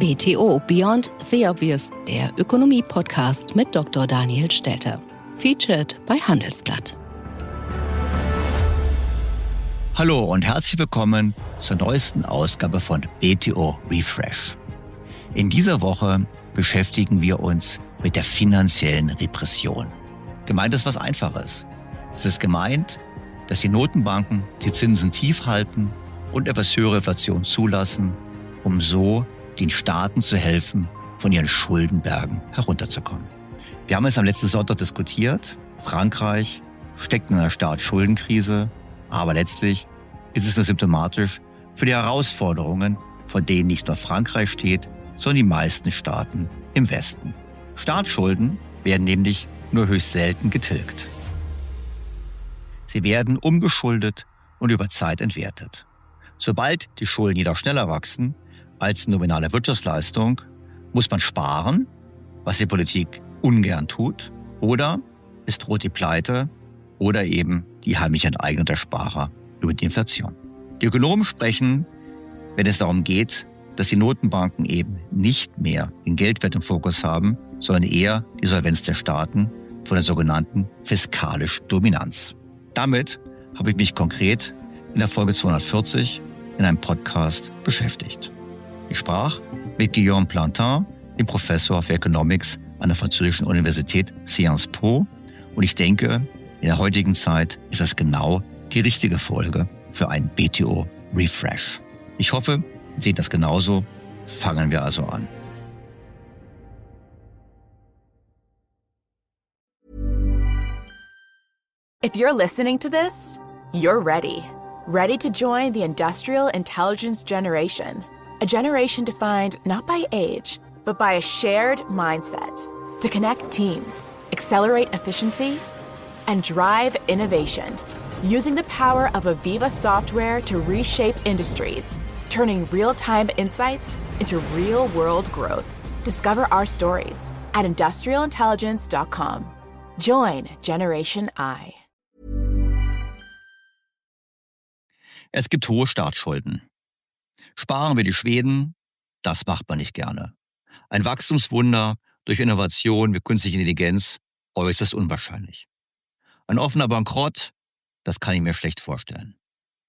BTO Beyond the Obvious, der Ökonomie-Podcast mit Dr. Daniel Stelter. Featured bei Handelsblatt. Hallo und herzlich willkommen zur neuesten Ausgabe von BTO Refresh. In dieser Woche beschäftigen wir uns mit der finanziellen Repression. Gemeint ist was Einfaches. Es ist gemeint, dass die Notenbanken die Zinsen tief halten und etwas höhere Inflation zulassen, um so den Staaten zu helfen, von ihren Schuldenbergen herunterzukommen. Wir haben es am letzten Sonntag diskutiert. Frankreich steckt in einer Staatsschuldenkrise, aber letztlich ist es nur symptomatisch für die Herausforderungen, vor denen nicht nur Frankreich steht, sondern die meisten Staaten im Westen. Staatsschulden werden nämlich nur höchst selten getilgt. Sie werden umgeschuldet und über Zeit entwertet. Sobald die Schulden jedoch schneller wachsen als nominale Wirtschaftsleistung, muss man sparen, was die Politik ungern tut, oder es droht die Pleite oder eben die heimliche Enteignung der Sparer über die Inflation. Die Ökonomen sprechen, wenn es darum geht, dass die Notenbanken eben nicht mehr den Geldwert im Fokus haben, sondern eher die Solvenz der Staaten, von der sogenannten fiskalischen Dominanz. Damit habe ich mich konkret in der Folge 240 in einem Podcast beschäftigt. Ich sprach mit Guillaume Plantin, dem Professor für Economics an der französischen Universität Sciences Po. Und ich denke, in der heutigen Zeit ist das genau die richtige Folge für einen BTO Refresh. Ich hoffe, ihr seht das genauso. Fangen wir also an. If you're listening to this, you're ready. Ready to join the industrial intelligence generation. A generation defined not by age, but by a shared mindset. To connect teams, accelerate efficiency, and drive innovation. Using the power of Aviva software to reshape industries. Turning real-time insights into real-world growth. Discover our stories at industrialintelligence.com. Join Generation I. Es gibt hohe Staatsschulden. Sparen wir die Schweden, das macht man nicht gerne. Ein Wachstumswunder durch Innovation mit künstlicher Intelligenz, äußerst unwahrscheinlich. Ein offener Bankrott, das kann ich mir schlecht vorstellen.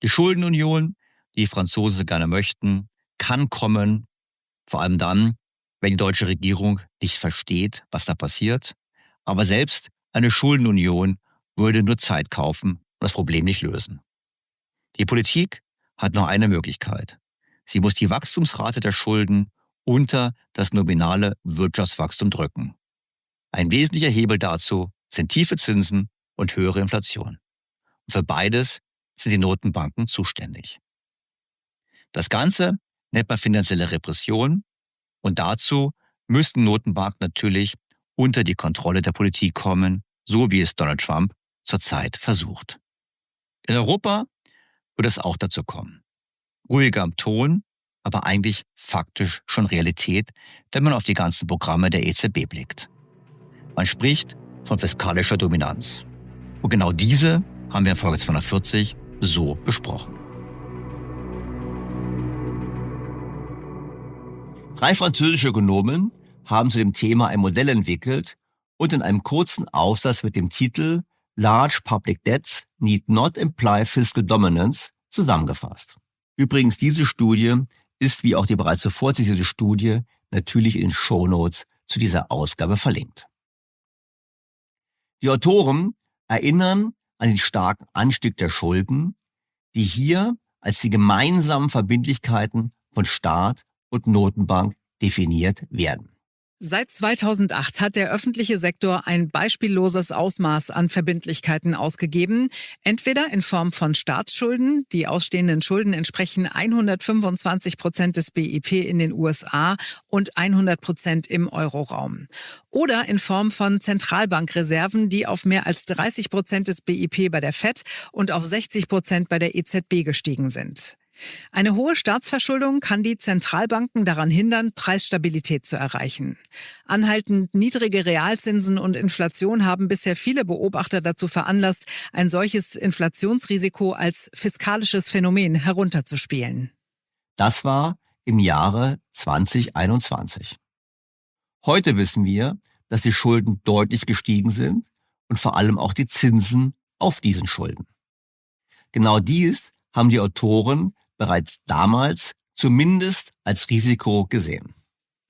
Die Schuldenunion, die Franzosen so gerne möchten, kann kommen, vor allem dann, wenn die deutsche Regierung nicht versteht, was da passiert. Aber selbst eine Schuldenunion würde nur Zeit kaufen und das Problem nicht lösen. Die Politik hat nur eine Möglichkeit. Sie muss die Wachstumsrate der Schulden unter das nominale Wirtschaftswachstum drücken. Ein wesentlicher Hebel dazu sind tiefe Zinsen und höhere Inflation. Und für beides sind die Notenbanken zuständig. Das Ganze nennt man finanzielle Repression und dazu müssten Notenbanken natürlich unter die Kontrolle der Politik kommen, so wie es Donald Trump zurzeit versucht. In Europa wird es auch dazu kommen. Ruhiger am Ton, aber eigentlich faktisch schon Realität, wenn man auf die ganzen Programme der EZB blickt. Man spricht von fiskalischer Dominanz. Und genau diese haben wir in Folge 240 so besprochen. 3 französische Ökonomen haben zu dem Thema ein Modell entwickelt und in einem kurzen Aufsatz mit dem Titel Large Public Debts Need Not Imply Fiscal Dominance zusammengefasst. Übrigens, diese Studie ist, wie auch die bereits zuvor zitierte Studie, natürlich in den Shownotes zu dieser Ausgabe verlinkt. Die Autoren erinnern an den starken Anstieg der Schulden, die hier als die gemeinsamen Verbindlichkeiten von Staat und Notenbank definiert werden. Seit 2008 hat der öffentliche Sektor ein beispielloses Ausmaß an Verbindlichkeiten ausgegeben, entweder in Form von Staatsschulden, die ausstehenden Schulden entsprechen 125% des BIP in den USA und 100% im Euroraum, oder in Form von Zentralbankreserven, die auf mehr als 30% des BIP bei der FED und auf 60% bei der EZB gestiegen sind. Eine hohe Staatsverschuldung kann die Zentralbanken daran hindern, Preisstabilität zu erreichen. Anhaltend niedrige Realzinsen und Inflation haben bisher viele Beobachter dazu veranlasst, ein solches Inflationsrisiko als fiskalisches Phänomen herunterzuspielen. Das war im Jahre 2021. Heute wissen wir, dass die Schulden deutlich gestiegen sind und vor allem auch die Zinsen auf diesen Schulden. Genau dies haben die Autoren bereits damals zumindest als Risiko gesehen.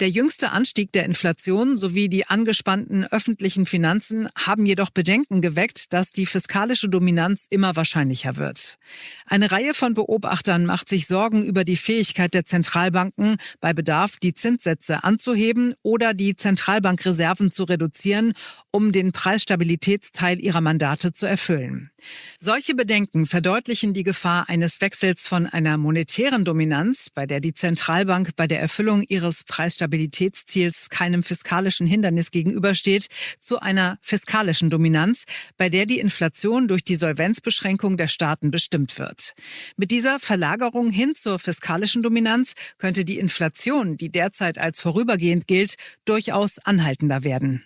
Der jüngste Anstieg der Inflation sowie die angespannten öffentlichen Finanzen haben jedoch Bedenken geweckt, dass die fiskalische Dominanz immer wahrscheinlicher wird. Eine Reihe von Beobachtern macht sich Sorgen über die Fähigkeit der Zentralbanken, bei Bedarf die Zinssätze anzuheben oder die Zentralbankreserven zu reduzieren, um den Preisstabilitätsteil ihrer Mandate zu erfüllen. Solche Bedenken verdeutlichen die Gefahr eines Wechsels von einer monetären Dominanz, bei der die Zentralbank bei der Erfüllung ihres Preisstabilitätsziels keinem fiskalischen Hindernis gegenübersteht, zu einer fiskalischen Dominanz, bei der die Inflation durch die Solvenzbeschränkung der Staaten bestimmt wird. Mit dieser Verlagerung hin zur fiskalischen Dominanz könnte die Inflation, die derzeit als vorübergehend gilt, durchaus anhaltender werden.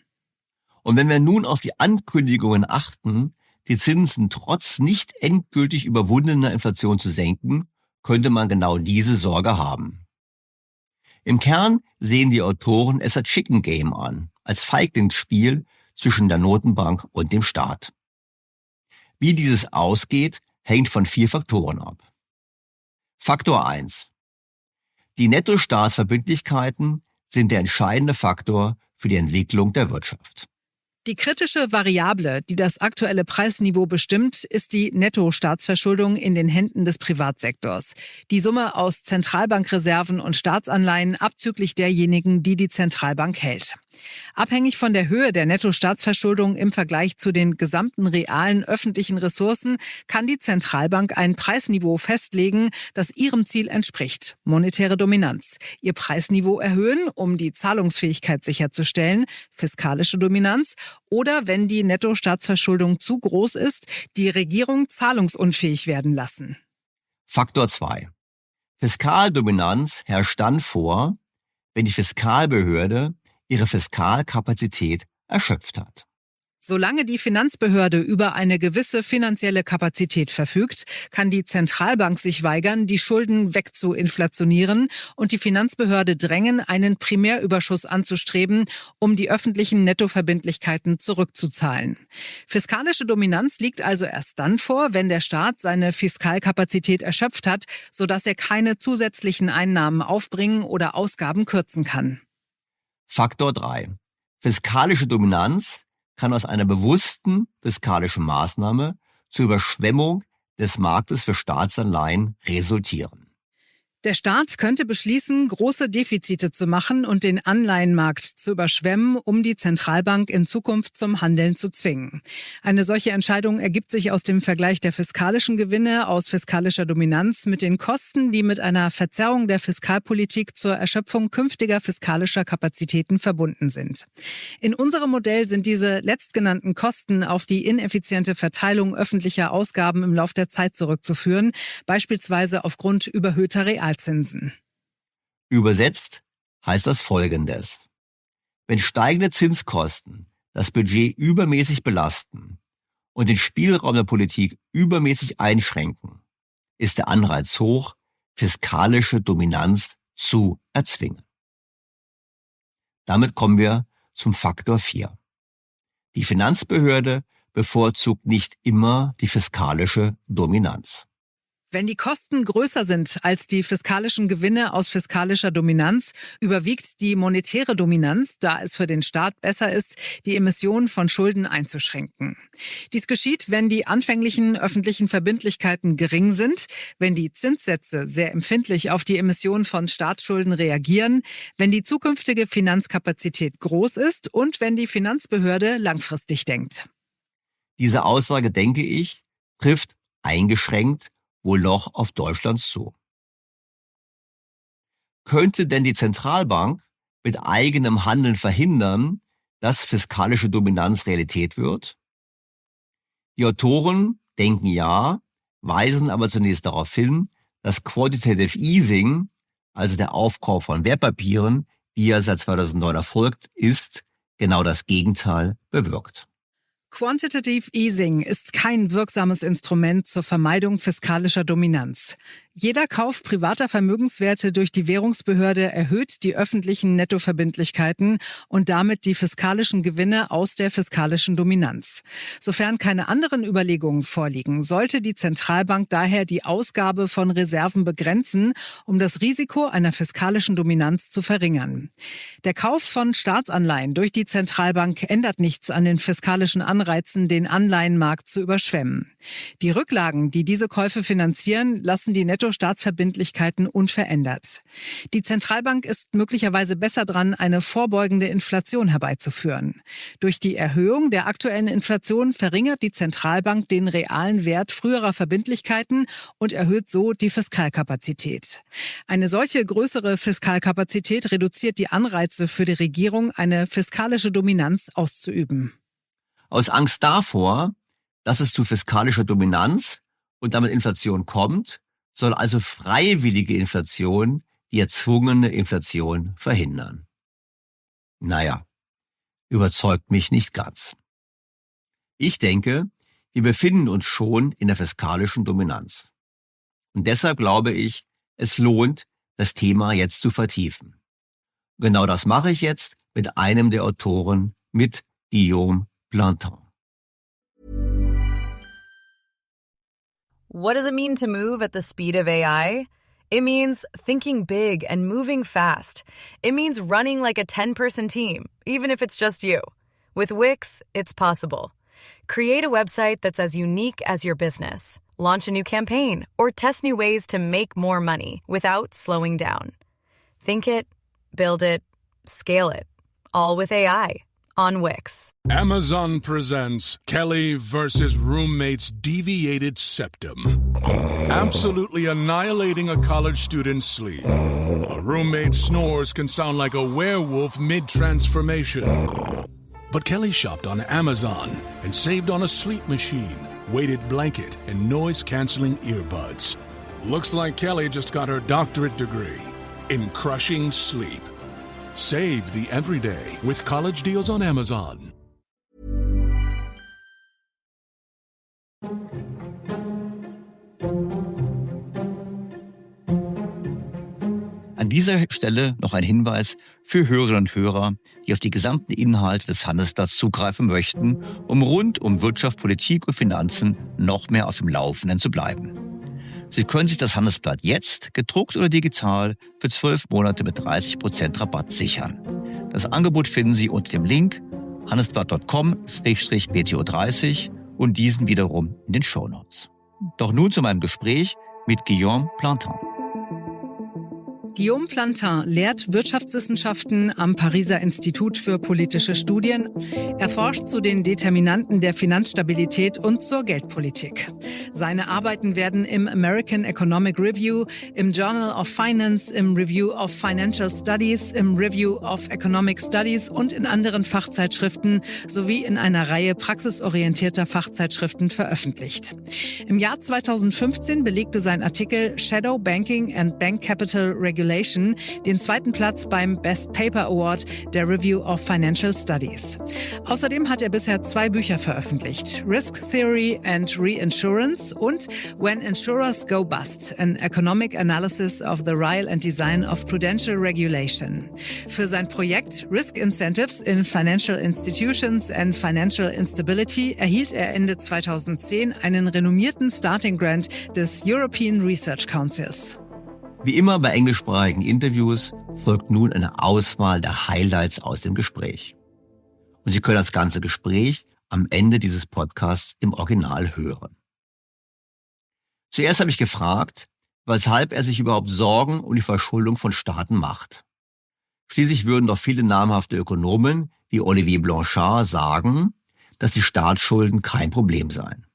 Und wenn wir nun auf die Ankündigungen achten, die Zinsen trotz nicht endgültig überwundener Inflation zu senken, könnte man genau diese Sorge haben. Im Kern sehen die Autoren es als Chicken Game an, als Feiglingsspiel zwischen der Notenbank und dem Staat. Wie dieses ausgeht, hängt von 4 Faktoren ab. Faktor 1. Die Nettostaatsverbindlichkeiten sind der entscheidende Faktor für die Entwicklung der Wirtschaft. Die kritische Variable, die das aktuelle Preisniveau bestimmt, ist die Nettostaatsverschuldung in den Händen des Privatsektors. Die Summe aus Zentralbankreserven und Staatsanleihen abzüglich derjenigen, die die Zentralbank hält. Abhängig von der Höhe der Nettostaatsverschuldung im Vergleich zu den gesamten realen öffentlichen Ressourcen kann die Zentralbank ein Preisniveau festlegen, das ihrem Ziel entspricht, monetäre Dominanz. Ihr Preisniveau erhöhen, um die Zahlungsfähigkeit sicherzustellen, fiskalische Dominanz, oder wenn die Nettostaatsverschuldung zu groß ist, die Regierung zahlungsunfähig werden lassen. Faktor 2. Fiskaldominanz herrscht dann vor, wenn die Fiskalbehörde ihre Fiskalkapazität erschöpft hat. Solange die Finanzbehörde über eine gewisse finanzielle Kapazität verfügt, kann die Zentralbank sich weigern, die Schulden wegzuinflationieren und die Finanzbehörde drängen, einen Primärüberschuss anzustreben, um die öffentlichen Nettoverbindlichkeiten zurückzuzahlen. Fiskalische Dominanz liegt also erst dann vor, wenn der Staat seine Fiskalkapazität erschöpft hat, sodass er keine zusätzlichen Einnahmen aufbringen oder Ausgaben kürzen kann. Faktor 3. Fiskalische Dominanz kann aus einer bewussten fiskalischen Maßnahme zur Überschwemmung des Marktes für Staatsanleihen resultieren. Der Staat könnte beschließen, große Defizite zu machen und den Anleihenmarkt zu überschwemmen, um die Zentralbank in Zukunft zum Handeln zu zwingen. Eine solche Entscheidung ergibt sich aus dem Vergleich der fiskalischen Gewinne aus fiskalischer Dominanz mit den Kosten, die mit einer Verzerrung der Fiskalpolitik zur Erschöpfung künftiger fiskalischer Kapazitäten verbunden sind. In unserem Modell sind diese letztgenannten Kosten auf die ineffiziente Verteilung öffentlicher Ausgaben im Lauf der Zeit zurückzuführen, beispielsweise aufgrund überhöhter Realzinsen. Übersetzt heißt das Folgendes. Wenn steigende Zinskosten das Budget übermäßig belasten und den Spielraum der Politik übermäßig einschränken, ist der Anreiz hoch, fiskalische Dominanz zu erzwingen. Damit kommen wir zum Faktor 4. Die Finanzbehörde bevorzugt nicht immer die fiskalische Dominanz. Wenn die Kosten größer sind als die fiskalischen Gewinne aus fiskalischer Dominanz, überwiegt die monetäre Dominanz, da es für den Staat besser ist, die Emission von Schulden einzuschränken. Dies geschieht, wenn die anfänglichen öffentlichen Verbindlichkeiten gering sind, wenn die Zinssätze sehr empfindlich auf die Emission von Staatsschulden reagieren, wenn die zukünftige Finanzkapazität groß ist und wenn die Finanzbehörde langfristig denkt. Diese Aussage, denke ich, trifft eingeschränkt wohl noch auf Deutschland zu. Könnte denn die Zentralbank mit eigenem Handeln verhindern, dass fiskalische Dominanz Realität wird? Die Autoren denken ja, weisen aber zunächst darauf hin, dass Quantitative Easing, also der Aufkauf von Wertpapieren, wie er seit 2009 erfolgt ist, genau das Gegenteil bewirkt. Quantitative Easing ist kein wirksames Instrument zur Vermeidung fiskalischer Dominanz. Jeder Kauf privater Vermögenswerte durch die Währungsbehörde erhöht die öffentlichen Nettoverbindlichkeiten und damit die fiskalischen Gewinne aus der fiskalischen Dominanz. Sofern keine anderen Überlegungen vorliegen, sollte die Zentralbank daher die Ausgabe von Reserven begrenzen, um das Risiko einer fiskalischen Dominanz zu verringern. Der Kauf von Staatsanleihen durch die Zentralbank ändert nichts an den fiskalischen Anreizen, den Anleihenmarkt zu überschwemmen. Die Rücklagen, die diese Käufe finanzieren, lassen die Netto-Staatsverbindlichkeiten unverändert. Die Zentralbank ist möglicherweise besser dran, eine vorbeugende Inflation herbeizuführen. Durch die Erhöhung der aktuellen Inflation verringert die Zentralbank den realen Wert früherer Verbindlichkeiten und erhöht so die Fiskalkapazität. Eine solche größere Fiskalkapazität reduziert die Anreize für die Regierung, eine fiskalische Dominanz auszuüben. Aus Angst davor, dass es zu fiskalischer Dominanz und damit Inflation kommt, soll also freiwillige Inflation die erzwungene Inflation verhindern. Naja, überzeugt mich nicht ganz. Ich denke, wir befinden uns schon in der fiskalischen Dominanz. Und deshalb glaube ich, es lohnt, das Thema jetzt zu vertiefen. Genau das mache ich jetzt mit einem der Autoren, mit Guillaume Plantin. What does it mean to move at the speed of AI? It means thinking big and moving fast. It means running like a 10-person team, even if it's just you. With Wix, it's possible. Create a website that's as unique as your business. Launch a new campaign or test new ways to make more money without slowing down. Think it, build it, scale it. All with AI on Wix. Amazon presents Kelly versus roommate's deviated septum. Absolutely annihilating a college student's sleep. A roommate's snores can sound like a werewolf mid-transformation. But Kelly shopped on Amazon and saved on a sleep machine, weighted blanket, and noise-canceling earbuds. Looks like Kelly just got her doctorate degree in crushing sleep. Save the everyday with college deals on Amazon. An dieser Stelle noch ein Hinweis für Hörerinnen und Hörer, die auf die gesamten Inhalte des Handelsblatts zugreifen möchten, um rund um Wirtschaft, Politik und Finanzen noch mehr auf dem Laufenden zu bleiben. Sie können sich das Handelsblatt jetzt, gedruckt oder digital, für 12 Monate mit 30% Rabatt sichern. Das Angebot finden Sie unter dem Link handelsblatt.com/BTO30 und diesen wiederum in den Shownotes. Doch nun zu meinem Gespräch mit Guillaume Plantin. Guillaume Plantin lehrt Wirtschaftswissenschaften am Pariser Institut für politische Studien. Er forscht zu den Determinanten der Finanzstabilität und zur Geldpolitik. Seine Arbeiten werden im American Economic Review, im Journal of Finance, im Review of Financial Studies, im Review of Economic Studies und in anderen Fachzeitschriften sowie in einer Reihe praxisorientierter Fachzeitschriften veröffentlicht. Im Jahr 2015 belegte sein Artikel Shadow Banking and Bank Capital Regulation den zweiten Platz beim Best Paper Award der Review of Financial Studies. Außerdem hat er bisher 2 Bücher veröffentlicht: Risk Theory and Reinsurance und When Insurers Go Bust, an Economic Analysis of the Ryle and Design of Prudential Regulation. Für sein Projekt Risk Incentives in Financial Institutions and Financial Instability erhielt er Ende 2010 einen renommierten Starting Grant des European Research Councils. Wie immer bei englischsprachigen Interviews folgt nun eine Auswahl der Highlights aus dem Gespräch. Und Sie können das ganze Gespräch am Ende dieses Podcasts im Original hören. Zuerst habe ich gefragt, weshalb er sich überhaupt Sorgen um die Verschuldung von Staaten macht. Schließlich würden doch viele namhafte Ökonomen wie Olivier Blanchard sagen, dass die Staatsschulden kein Problem seien.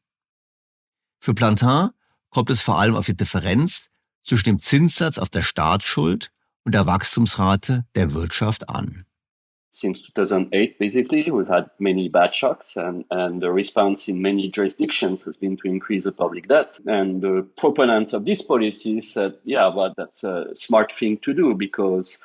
Für Plantin kommt es vor allem auf die Differenz zwischen dem Zinssatz auf der Staatsschuld und der Wachstumsrate der Wirtschaft an. Since 2008, basically, we've had many bad shocks, and the response in many jurisdictions has been to increase the public debt. And the proponents of this policy said, yeah, but that's a smart thing to do because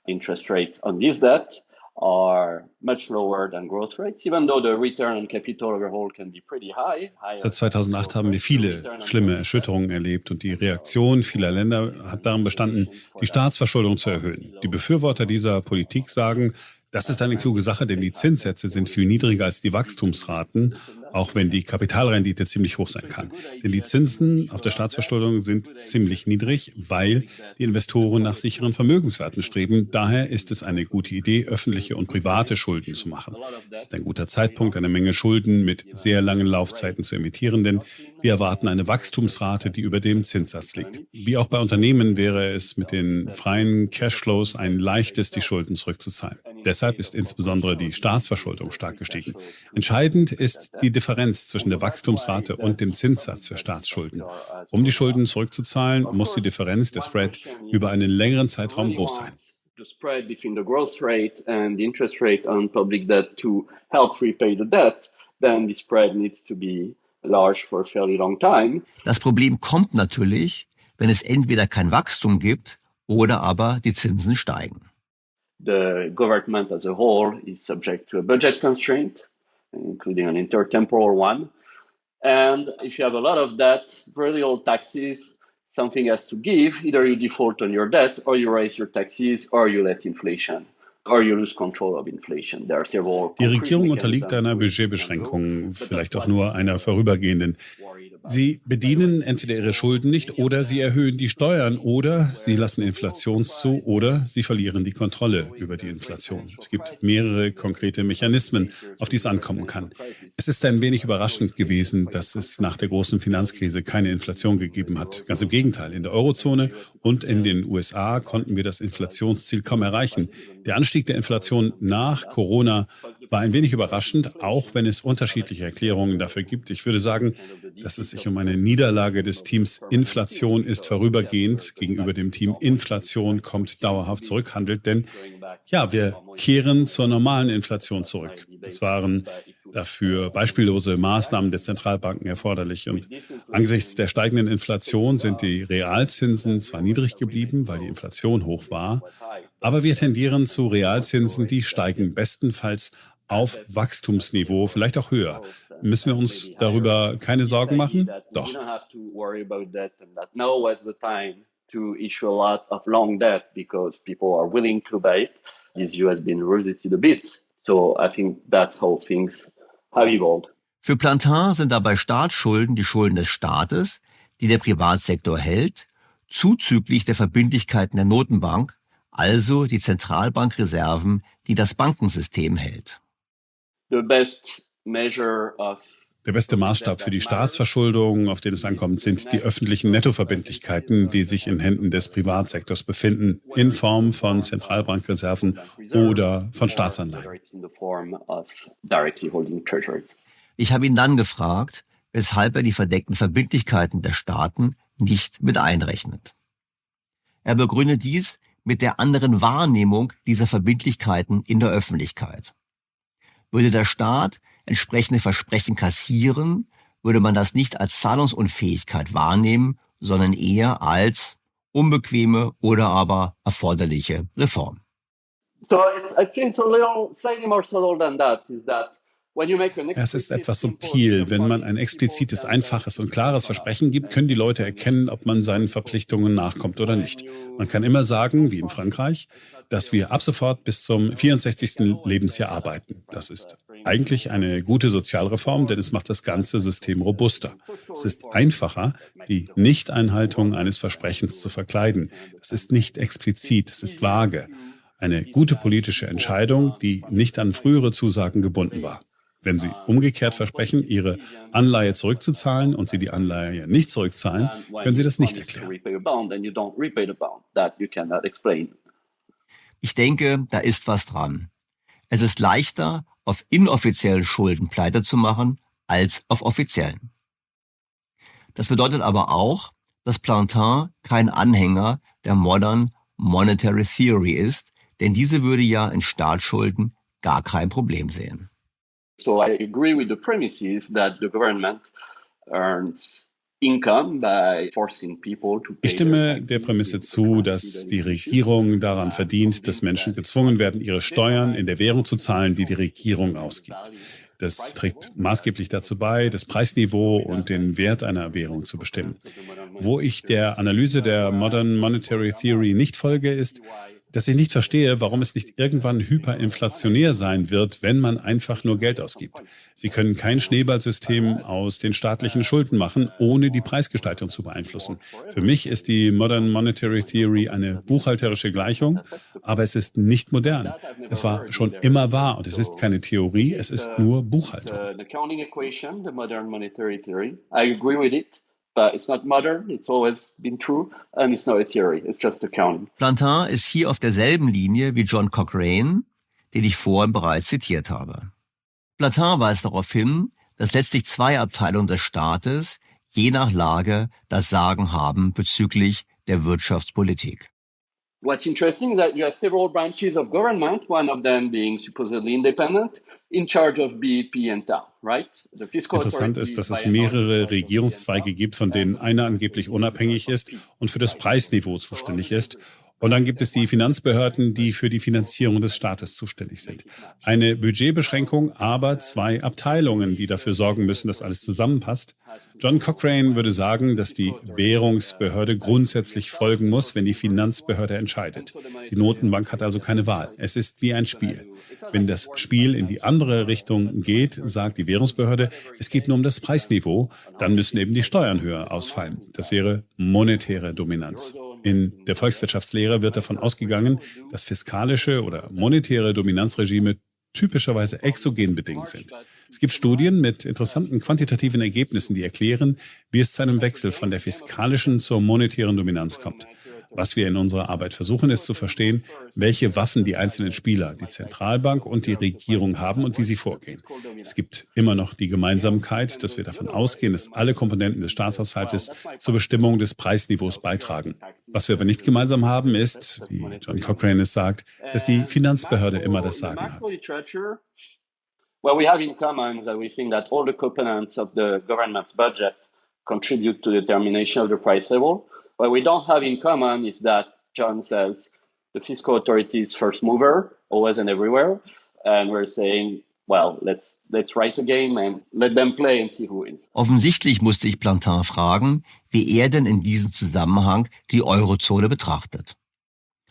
interest rates on this debt are much lower than growth rates, even though the return on capital overall can be pretty high. Seit 2008 haben wir viele schlimme Erschütterungen erlebt und die Reaktion vieler Länder hat darin bestanden, die Staatsverschuldung zu erhöhen. Die Befürworter dieser Politik sagen, das ist eine kluge Sache, denn die Zinssätze sind viel niedriger als die Wachstumsraten, auch wenn die Kapitalrendite ziemlich hoch sein kann. Denn die Zinsen auf der Staatsverschuldung sind ziemlich niedrig, weil die Investoren nach sicheren Vermögenswerten streben. Daher ist es eine gute Idee, öffentliche und private Schulden zu machen. Es ist ein guter Zeitpunkt, eine Menge Schulden mit sehr langen Laufzeiten zu emittieren, denn wir erwarten eine Wachstumsrate, die über dem Zinssatz liegt. Wie auch bei Unternehmen wäre es mit den freien Cashflows ein leichtes, die Schulden zurückzuzahlen. Deshalb ist insbesondere die Staatsverschuldung stark gestiegen. Entscheidend ist die Differenz zwischen der Wachstumsrate und dem Zinssatz für Staatsschulden. Um die Schulden zurückzuzahlen, muss die Differenz, der Spread, über einen längeren Zeitraum groß sein. The spread between the growth rate and the interest rate on public debt to help repay the debt, then the spread needs to be large for a fairly long time. Das Problem kommt natürlich, wenn es entweder kein Wachstum gibt oder aber die Zinsen steigen. The government as a whole is subject to a budget constraint, including an intertemporal one. And if you have a lot of debt, very little taxes, something has to give. Either you default on your debt, or you raise your taxes, or you let inflation, or you lose control of inflation. There are several. Die Regierung unterliegt einer Budgetbeschränkung, vielleicht auch nur einer vorübergehenden. Sie bedienen entweder ihre Schulden nicht oder sie erhöhen die Steuern oder sie lassen Inflation zu oder sie verlieren die Kontrolle über die Inflation. Es gibt mehrere konkrete Mechanismen, auf die es ankommen kann. Es ist ein wenig überraschend gewesen, dass es nach der großen Finanzkrise keine Inflation gegeben hat. Ganz im Gegenteil, in der Eurozone und in den USA konnten wir das Inflationsziel kaum erreichen. Der Anstieg der Inflation nach Corona war ein wenig überraschend, auch wenn es unterschiedliche Erklärungen dafür gibt. Ich würde sagen, dass es sich um eine Niederlage des Teams Inflation ist vorübergehend gegenüber dem Team Inflation kommt dauerhaft zurück handelt. Denn ja, wir kehren zur normalen Inflation zurück. Es waren dafür beispiellose Maßnahmen der Zentralbanken erforderlich. Und angesichts der steigenden Inflation sind die Realzinsen zwar niedrig geblieben, weil die Inflation hoch war, aber wir tendieren zu Realzinsen, die steigen bestenfalls auf Wachstumsniveau, vielleicht auch höher. Müssen wir uns darüber keine Sorgen machen? Doch. To issue a lot of long debt because people are willing to buy it. This view has been revisited a bit. So I think that's how things have evolved. Für Plantin sind dabei Staatsschulden die Schulden des Staates, die der Privatsektor hält, zuzüglich der Verbindlichkeiten der Notenbank, also die Zentralbankreserven, die das Bankensystem hält. The best measure of Der beste Maßstab für die Staatsverschuldung, auf den es ankommt, sind die öffentlichen Nettoverbindlichkeiten, die sich in Händen des Privatsektors befinden, in Form von Zentralbankreserven oder von Staatsanleihen. Ich habe ihn dann gefragt, weshalb er die verdeckten Verbindlichkeiten der Staaten nicht mit einrechnet. Er begründet dies mit der anderen Wahrnehmung dieser Verbindlichkeiten in der Öffentlichkeit. Würde der Staat entsprechende Versprechen kassieren, würde man das nicht als Zahlungsunfähigkeit wahrnehmen, sondern eher als unbequeme oder aber erforderliche Reform. Es ist etwas subtil. Wenn man ein explizites, einfaches und klares Versprechen gibt, können die Leute erkennen, ob man seinen Verpflichtungen nachkommt oder nicht. Man kann immer sagen, wie in Frankreich, dass wir ab sofort bis zum 64. Lebensjahr arbeiten. Das ist eigentlich eine gute Sozialreform, denn es macht das ganze System robuster. Es ist einfacher, die Nichteinhaltung eines Versprechens zu verkleiden. Das ist nicht explizit, es ist vage. Eine gute politische Entscheidung, die nicht an frühere Zusagen gebunden war. Wenn Sie umgekehrt versprechen, Ihre Anleihe zurückzuzahlen und Sie die Anleihe nicht zurückzahlen, können Sie das nicht erklären. Ich denke, da ist was dran. Es ist leichter, auf inoffiziellen Schulden pleite zu machen, als auf offiziellen. Das bedeutet aber auch, dass Plantin kein Anhänger der Modern Monetary Theory ist, denn diese würde ja in Staatsschulden gar kein Problem sehen. So I agree with the premises that the government earns Ich stimme der Prämisse zu, dass die Regierung daran verdient, dass Menschen gezwungen werden, ihre Steuern in der Währung zu zahlen, die die Regierung ausgibt. Das trägt maßgeblich dazu bei, das Preisniveau und den Wert einer Währung zu bestimmen. Wo ich der Analyse der Modern Monetary Theory nicht folge, ist, dass ich nicht verstehe, warum es nicht irgendwann hyperinflationär sein wird, wenn man einfach nur Geld ausgibt. Sie können kein Schneeballsystem aus den staatlichen Schulden machen, ohne die Preisgestaltung zu beeinflussen. Für mich ist die Modern Monetary Theory eine buchhalterische Gleichung, aber es ist nicht modern. Es war schon immer wahr und es ist keine Theorie, es ist nur Buchhaltung. But it's not modern, it's always been true, and it's not a theory, it's just accounting. Plantin ist hier auf derselben Linie wie John Cochrane, den ich vorhin bereits zitiert habe. Plantin weist darauf hin, dass letztlich zwei Abteilungen des Staates je nach Lage das Sagen haben bezüglich der Wirtschaftspolitik. What's interesting is that you have several branches of government, one of them being supposedly independent, in charge of BEP and TAO, right? Interessant ist, dass es mehrere Regierungszweige gibt, von denen einer angeblich unabhängig ist und für das Preisniveau zuständig ist. Und dann gibt es die Finanzbehörden, die für die Finanzierung des Staates zuständig sind. Eine Budgetbeschränkung, aber zwei Abteilungen, die dafür sorgen müssen, dass alles zusammenpasst. John Cochrane würde sagen, dass die Währungsbehörde grundsätzlich folgen muss, wenn die Finanzbehörde entscheidet. Die Notenbank hat also keine Wahl. Es ist wie ein Spiel. Wenn das Spiel in die andere Richtung geht, sagt die Währungsbehörde, es geht nur um das Preisniveau, dann müssen eben die Steuern höher ausfallen. Das wäre monetäre Dominanz. In der Volkswirtschaftslehre wird davon ausgegangen, dass fiskalische oder monetäre Dominanzregime typischerweise exogen bedingt sind. Es gibt Studien mit interessanten quantitativen Ergebnissen, die erklären, wie es zu einem Wechsel von der fiskalischen zur monetären Dominanz kommt. Was wir in unserer Arbeit versuchen, ist zu verstehen, welche Waffen die einzelnen Spieler, die Zentralbank und die Regierung haben und wie sie vorgehen. Es gibt immer noch die Gemeinsamkeit, dass wir davon ausgehen, dass alle Komponenten des Staatshaushaltes zur Bestimmung des Preisniveaus beitragen. Was wir aber nicht gemeinsam haben, ist, wie John Cochrane es sagt, dass die Finanzbehörde immer das Sagen hat. What we have in common is that we think that all the components of the government's budget contribute to the determination of the price level. What we don't have in common is that John says the fiscal authority is first mover, always and everywhere, and we're saying, well, let's write a game and let them play and see who wins. Offensichtlich musste ich Plantin fragen, wie er denn in diesem Zusammenhang die Eurozone betrachtet.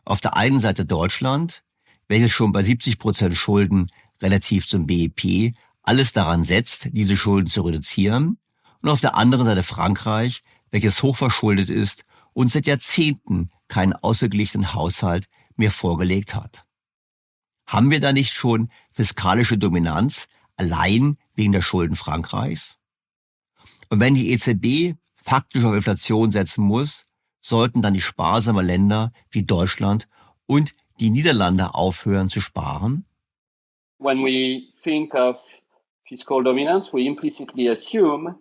Auf der einen Seite Deutschland, welches schon bei 70% Schulden relativ zum BIP alles daran setzt, diese Schulden zu reduzieren, und auf der anderen Seite Frankreich, welches hochverschuldet ist und seit Jahrzehnten keinen ausgeglichenen Haushalt mehr vorgelegt hat. Haben wir da nicht schon fiskalische Dominanz allein wegen der Schulden Frankreichs? Und wenn die EZB faktisch auf Inflation setzen muss, sollten dann die sparsamen Länder wie Deutschland und die Niederlande aufhören zu sparen? When we think of fiscal dominance, we implicitly assume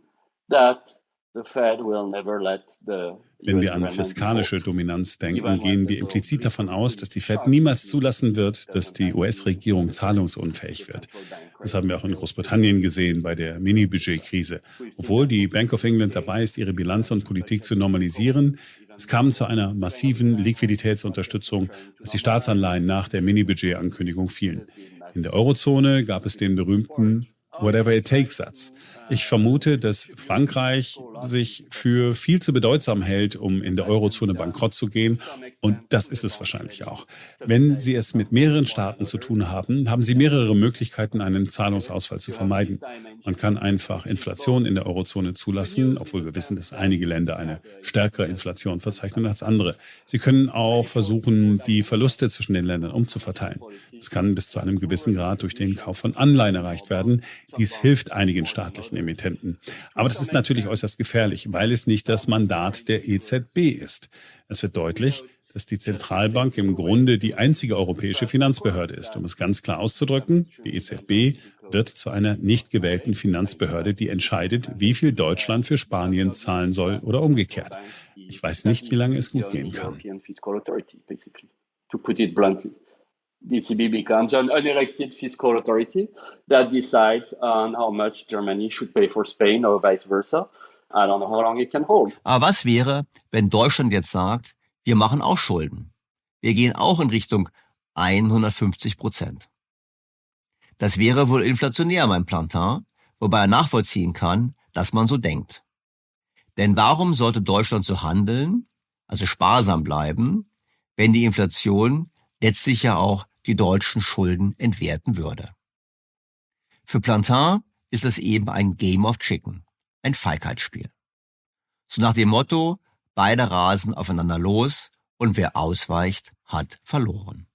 that the Fed will never let the Wenn wir an fiskalische Dominanz denken, gehen wir implizit davon aus, dass die Fed niemals zulassen wird, dass die US-Regierung zahlungsunfähig wird. Das haben wir auch in Großbritannien gesehen bei der Mini-Budget-Krise. Obwohl die Bank of England dabei ist, ihre Bilanz und Politik zu normalisieren, es kam zu einer massiven Liquiditätsunterstützung, als die Staatsanleihen nach der Mini-Budget-Ankündigung fielen. In der Eurozone gab es den berühmten Whatever-it-takes-Satz. Ich vermute, dass Frankreich sich für viel zu bedeutsam hält, um in der Eurozone bankrott zu gehen. Und das ist es wahrscheinlich auch. Wenn Sie es mit mehreren Staaten zu tun haben, haben Sie mehrere Möglichkeiten, einen Zahlungsausfall zu vermeiden. Man kann einfach Inflation in der Eurozone zulassen, obwohl wir wissen, dass einige Länder eine stärkere Inflation verzeichnen als andere. Sie können auch versuchen, die Verluste zwischen den Ländern umzuverteilen. Das kann bis zu einem gewissen Grad durch den Kauf von Anleihen erreicht werden. Dies hilft einigen staatlichen Emittenten. Aber das ist natürlich äußerst gefährlich, weil es nicht das Mandat der EZB ist. Es wird deutlich, dass die Zentralbank im Grunde die einzige europäische Finanzbehörde ist. Um es ganz klar auszudrücken, die EZB wird zu einer nicht gewählten Finanzbehörde, die entscheidet, wie viel Deutschland für Spanien zahlen soll oder umgekehrt. Ich weiß nicht, wie lange es gut gehen kann. The ECB becomes an unelected fiscal authority that decides on how much Germany should pay for Spain or vice versa. I don't know how long it can hold. Aber was wäre, wenn Deutschland jetzt sagt, wir machen auch Schulden? Wir gehen auch in Richtung 150%. Das wäre wohl inflationär, mein Plantin, wobei er nachvollziehen kann, dass man so denkt. Denn warum sollte Deutschland so handeln, also sparsam bleiben, wenn die Inflation letztlich ja auch die deutschen Schulden entwerten würde? Für Plantin ist es eben ein Game of Chicken, ein Feigheitsspiel. So nach dem Motto, beide rasen aufeinander los und wer ausweicht, hat verloren.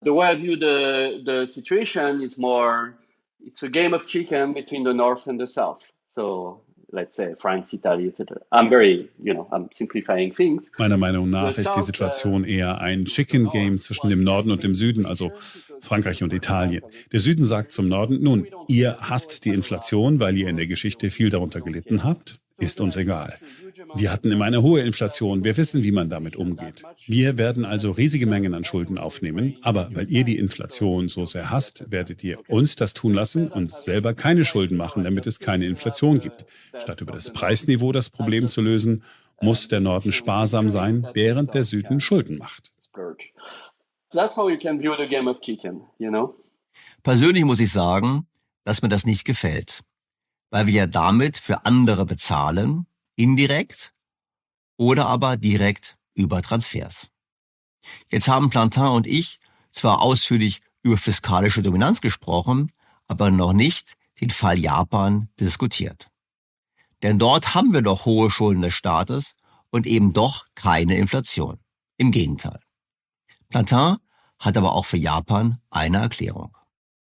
The way I view the situation is more, it's a game of chicken between the North and the South. So let's say France, Italy, etc. I'm simplifying things. Meiner Meinung nach ist die Situation eher ein Chicken Game zwischen dem Norden und dem Süden, also Frankreich und Italien. Der Süden sagt zum Norden, nun, ihr hasst die Inflation, weil ihr in der Geschichte viel darunter gelitten habt. Ist uns egal. Wir hatten immer eine hohe Inflation. Wir wissen, wie man damit umgeht. Wir werden also riesige Mengen an Schulden aufnehmen. Aber weil ihr die Inflation so sehr hasst, werdet ihr uns das tun lassen und selber keine Schulden machen, damit es keine Inflation gibt. Statt über das Preisniveau das Problem zu lösen, muss der Norden sparsam sein, während der Süden Schulden macht. That's how you can view the game of chicken, you know? Persönlich muss ich sagen, dass mir das nicht gefällt, weil wir ja damit für andere bezahlen, indirekt oder aber direkt über Transfers. Jetzt haben Plantin und ich zwar ausführlich über fiskalische Dominanz gesprochen, aber noch nicht den Fall Japan diskutiert. Denn dort haben wir doch hohe Schulden des Staates und eben doch keine Inflation. Im Gegenteil. Plantin hat aber auch für Japan eine Erklärung.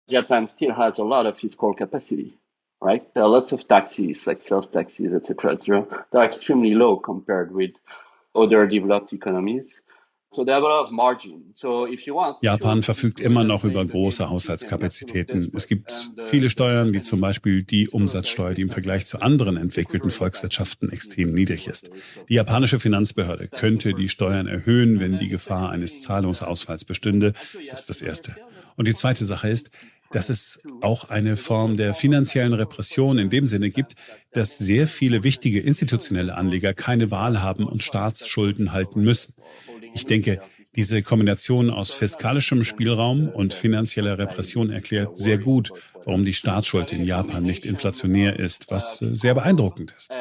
Japan still has a lot of fiscal capacity. Right? There are lots of taxes, like sales taxes, etc. They're extremely low compared with other developed economies. So they have a lot of margin. So if you want, Japan verfügt immer noch über große Haushaltskapazitäten. Es gibt viele Steuern, wie zum Beispiel die Umsatzsteuer, die im Vergleich zu anderen entwickelten Volkswirtschaften extrem niedrig ist. Die japanische Finanzbehörde könnte die Steuern erhöhen, wenn die Gefahr eines Zahlungsausfalls bestünde. Das ist das Erste. Und die zweite Sache ist, dass es auch eine Form der finanziellen Repression in dem Sinne gibt, dass sehr viele wichtige institutionelle Anleger keine Wahl haben und Staatsschulden halten müssen. Ich denke, diese Kombination aus fiskalischem Spielraum und finanzieller Repression erklärt sehr gut, warum die Staatsschuld in Japan nicht inflationär ist, was sehr beeindruckend ist.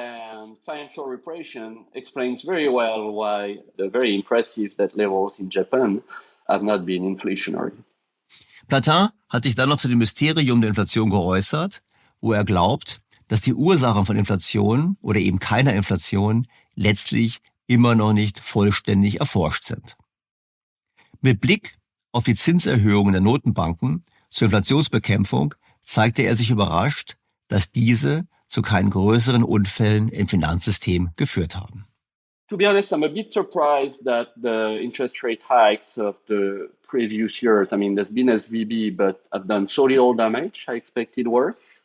Financial repression explains very well why the very impressive debt levels in Japan have not been inflationary. Plantin hat sich dann noch zu dem Mysterium der Inflation geäußert, wo er glaubt, dass die Ursachen von Inflation oder eben keiner Inflation letztlich immer noch nicht vollständig erforscht sind. Mit Blick auf die Zinserhöhungen der Notenbanken zur Inflationsbekämpfung zeigte er sich überrascht, dass diese zu keinen größeren Unfällen im Finanzsystem geführt haben. To be honest, I'm a bit surprised that the interest rate hikes of the previous years, there's been SVB, but have done so little damage. I expected worse.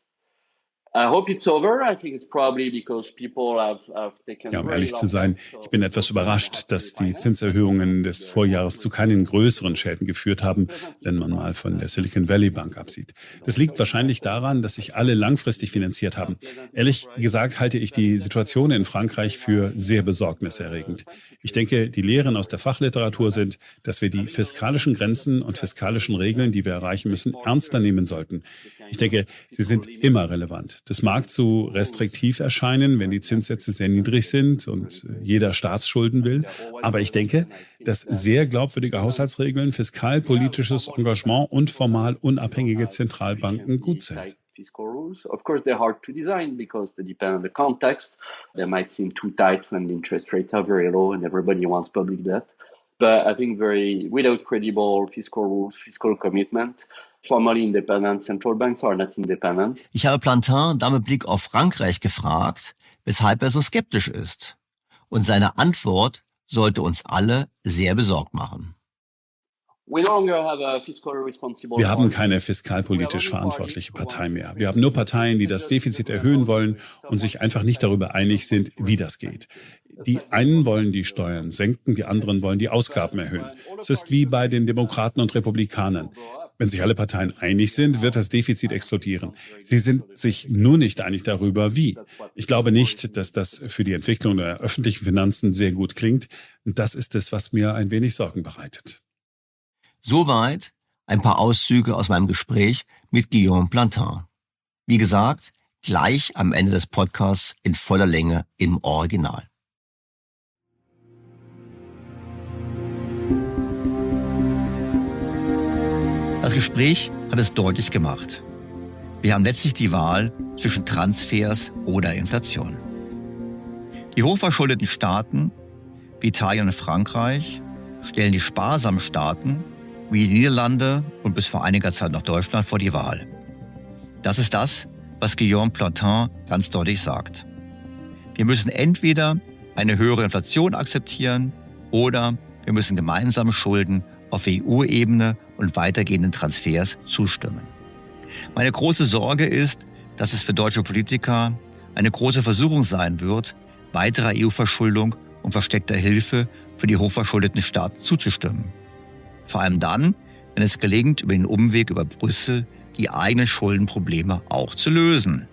I hope it's over. I think it's probably because people have taken. Ja, um ehrlich zu sein, ich bin etwas überrascht, dass die Zinserhöhungen des Vorjahres zu keinen größeren Schäden geführt haben, wenn man mal von der Silicon Valley Bank absieht. Das liegt wahrscheinlich daran, dass sich alle langfristig finanziert haben. Ehrlich gesagt halte ich die Situation in Frankreich für sehr besorgniserregend. Ich denke, die Lehren aus der Fachliteratur sind, dass wir die fiskalischen Grenzen und fiskalischen Regeln, die wir erreichen müssen, ernster nehmen sollten. Ich denke, sie sind immer relevant. Das mag zu restriktiv erscheinen, wenn die Zinssätze sehr niedrig sind und jeder Staatsschulden will. Aber ich denke, dass sehr glaubwürdige Haushaltsregeln, fiskalpolitisches Engagement und formal unabhängige Zentralbanken gut sind. Fiscal rules, of course, they're hard to design because they depend on the context. They might seem too tight when the interest rates are very low and everybody wants public debt. But I think without credible fiscal rules, fiscal commitment, formally independent central banks are not independent. Ich habe Plantin da mit Blick auf Frankreich gefragt, weshalb er so skeptisch ist. Und seine Antwort sollte uns alle sehr besorgt machen. Wir haben keine fiskalpolitisch verantwortliche Partei mehr. Wir haben nur Parteien, die das Defizit erhöhen wollen und sich einfach nicht darüber einig sind, wie das geht. Die einen wollen die Steuern senken, die anderen wollen die Ausgaben erhöhen. Es ist wie bei den Demokraten und Republikanern. Wenn sich alle Parteien einig sind, wird das Defizit explodieren. Sie sind sich nur nicht einig darüber, wie. Ich glaube nicht, dass das für die Entwicklung der öffentlichen Finanzen sehr gut klingt. Und das ist es, was mir ein wenig Sorgen bereitet. Soweit ein paar Auszüge aus meinem Gespräch mit Guillaume Plantin. Wie gesagt, gleich am Ende des Podcasts in voller Länge im Original. Das Gespräch hat es deutlich gemacht. Wir haben letztlich die Wahl zwischen Transfers oder Inflation. Die hochverschuldeten Staaten wie Italien und Frankreich stellen die sparsamen Staaten wie die Niederlande und bis vor einiger Zeit noch Deutschland vor die Wahl. Das ist das, was Guillaume Plantin ganz deutlich sagt. Wir müssen entweder eine höhere Inflation akzeptieren oder wir müssen gemeinsame Schulden auf EU-Ebene und weitergehenden Transfers zustimmen. Meine große Sorge ist, dass es für deutsche Politiker eine große Versuchung sein wird, weiterer EU-Verschuldung und versteckter Hilfe für die hochverschuldeten Staaten zuzustimmen. Vor allem dann, wenn es gelingt, über den Umweg über Brüssel die eigenen Schuldenprobleme auch zu lösen.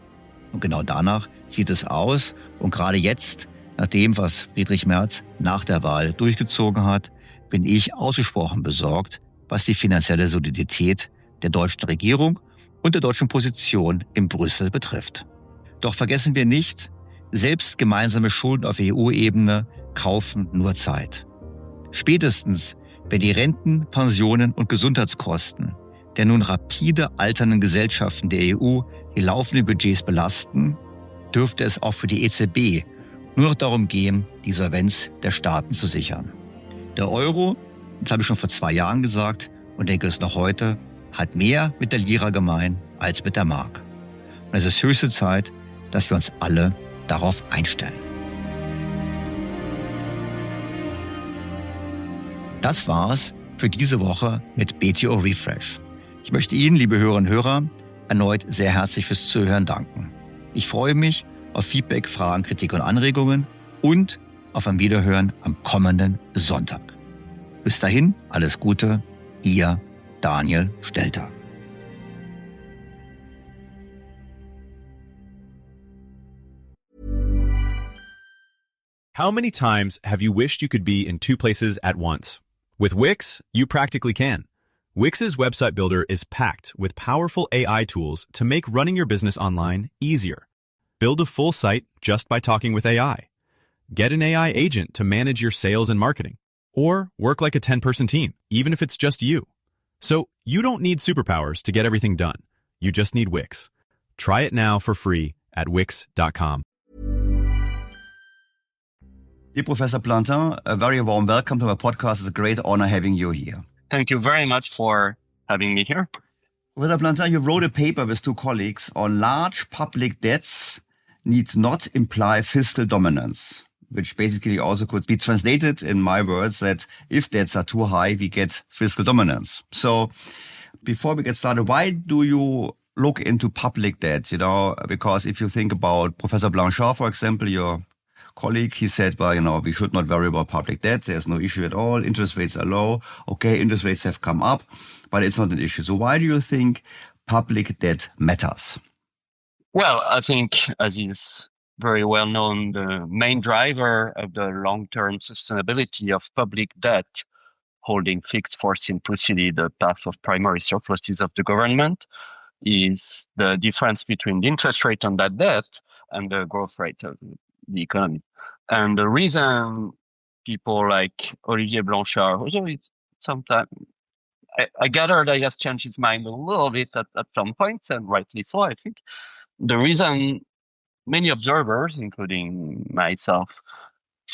Und genau danach sieht es aus. Und gerade jetzt, nach dem, was Friedrich Merz nach der Wahl durchgezogen hat, bin ich ausgesprochen besorgt, was die finanzielle Solidität der deutschen Regierung und der deutschen Position in Brüssel betrifft. Doch vergessen wir nicht, selbst gemeinsame Schulden auf EU-Ebene kaufen nur Zeit. Spätestens, wenn die Renten, Pensionen und Gesundheitskosten der nun rapide alternden Gesellschaften der EU die laufenden Budgets belasten, dürfte es auch für die EZB nur noch darum gehen, die Solvenz der Staaten zu sichern. Der Euro, das habe ich schon vor 2 Jahren gesagt und denke es noch heute, hat mehr mit der Lira gemein als mit der Mark. Und es ist höchste Zeit, dass wir uns alle darauf einstellen. Das war's für diese Woche mit BTO Refresh. Ich möchte Ihnen, liebe Hörerinnen und Hörer, erneut sehr herzlich fürs Zuhören danken. Ich freue mich auf Feedback, Fragen, Kritik und Anregungen und auf ein Wiederhören am kommenden Sonntag. Bis dahin, alles Gute, Ihr Daniel Stelter. How many times have you wished you could be in 2 places at once? With Wix, you practically can. Wix's website builder is packed with powerful AI tools to make running your business online easier. Build a full site just by talking with AI. Get an AI agent to manage your sales and marketing. Or work like a 10-person team, even if it's just you. So you don't need superpowers to get everything done. You just need Wix. Try it now for free at wix.com. Dear Professor Plantin, a very warm welcome to my podcast. It's a great honor having you here. Thank you very much for having me here. Professor Plantin, you wrote a paper with 2 colleagues on large public debts need not imply fiscal dominance, which basically also could be translated in my words that if debts are too high, we get fiscal dominance. So before we get started, why do you look into public debt? Because if you think about Professor Blanchard, for example, your colleague, he said, well, we should not worry about public debt. There's no issue at all. Interest rates are low. Okay, interest rates have come up, but it's not an issue. So why do you think public debt matters? Well, I think, as is very well known, the main driver of the long-term sustainability of public debt, holding fixed for simplicity the path of primary surpluses of the government, is the difference between the interest rate on that debt and the growth rate of the economy. And the reason people like Olivier Blanchard, although it's sometimes, I gather that he has changed his mind a little bit at some points, and rightly so, I think. The reason many observers, including myself,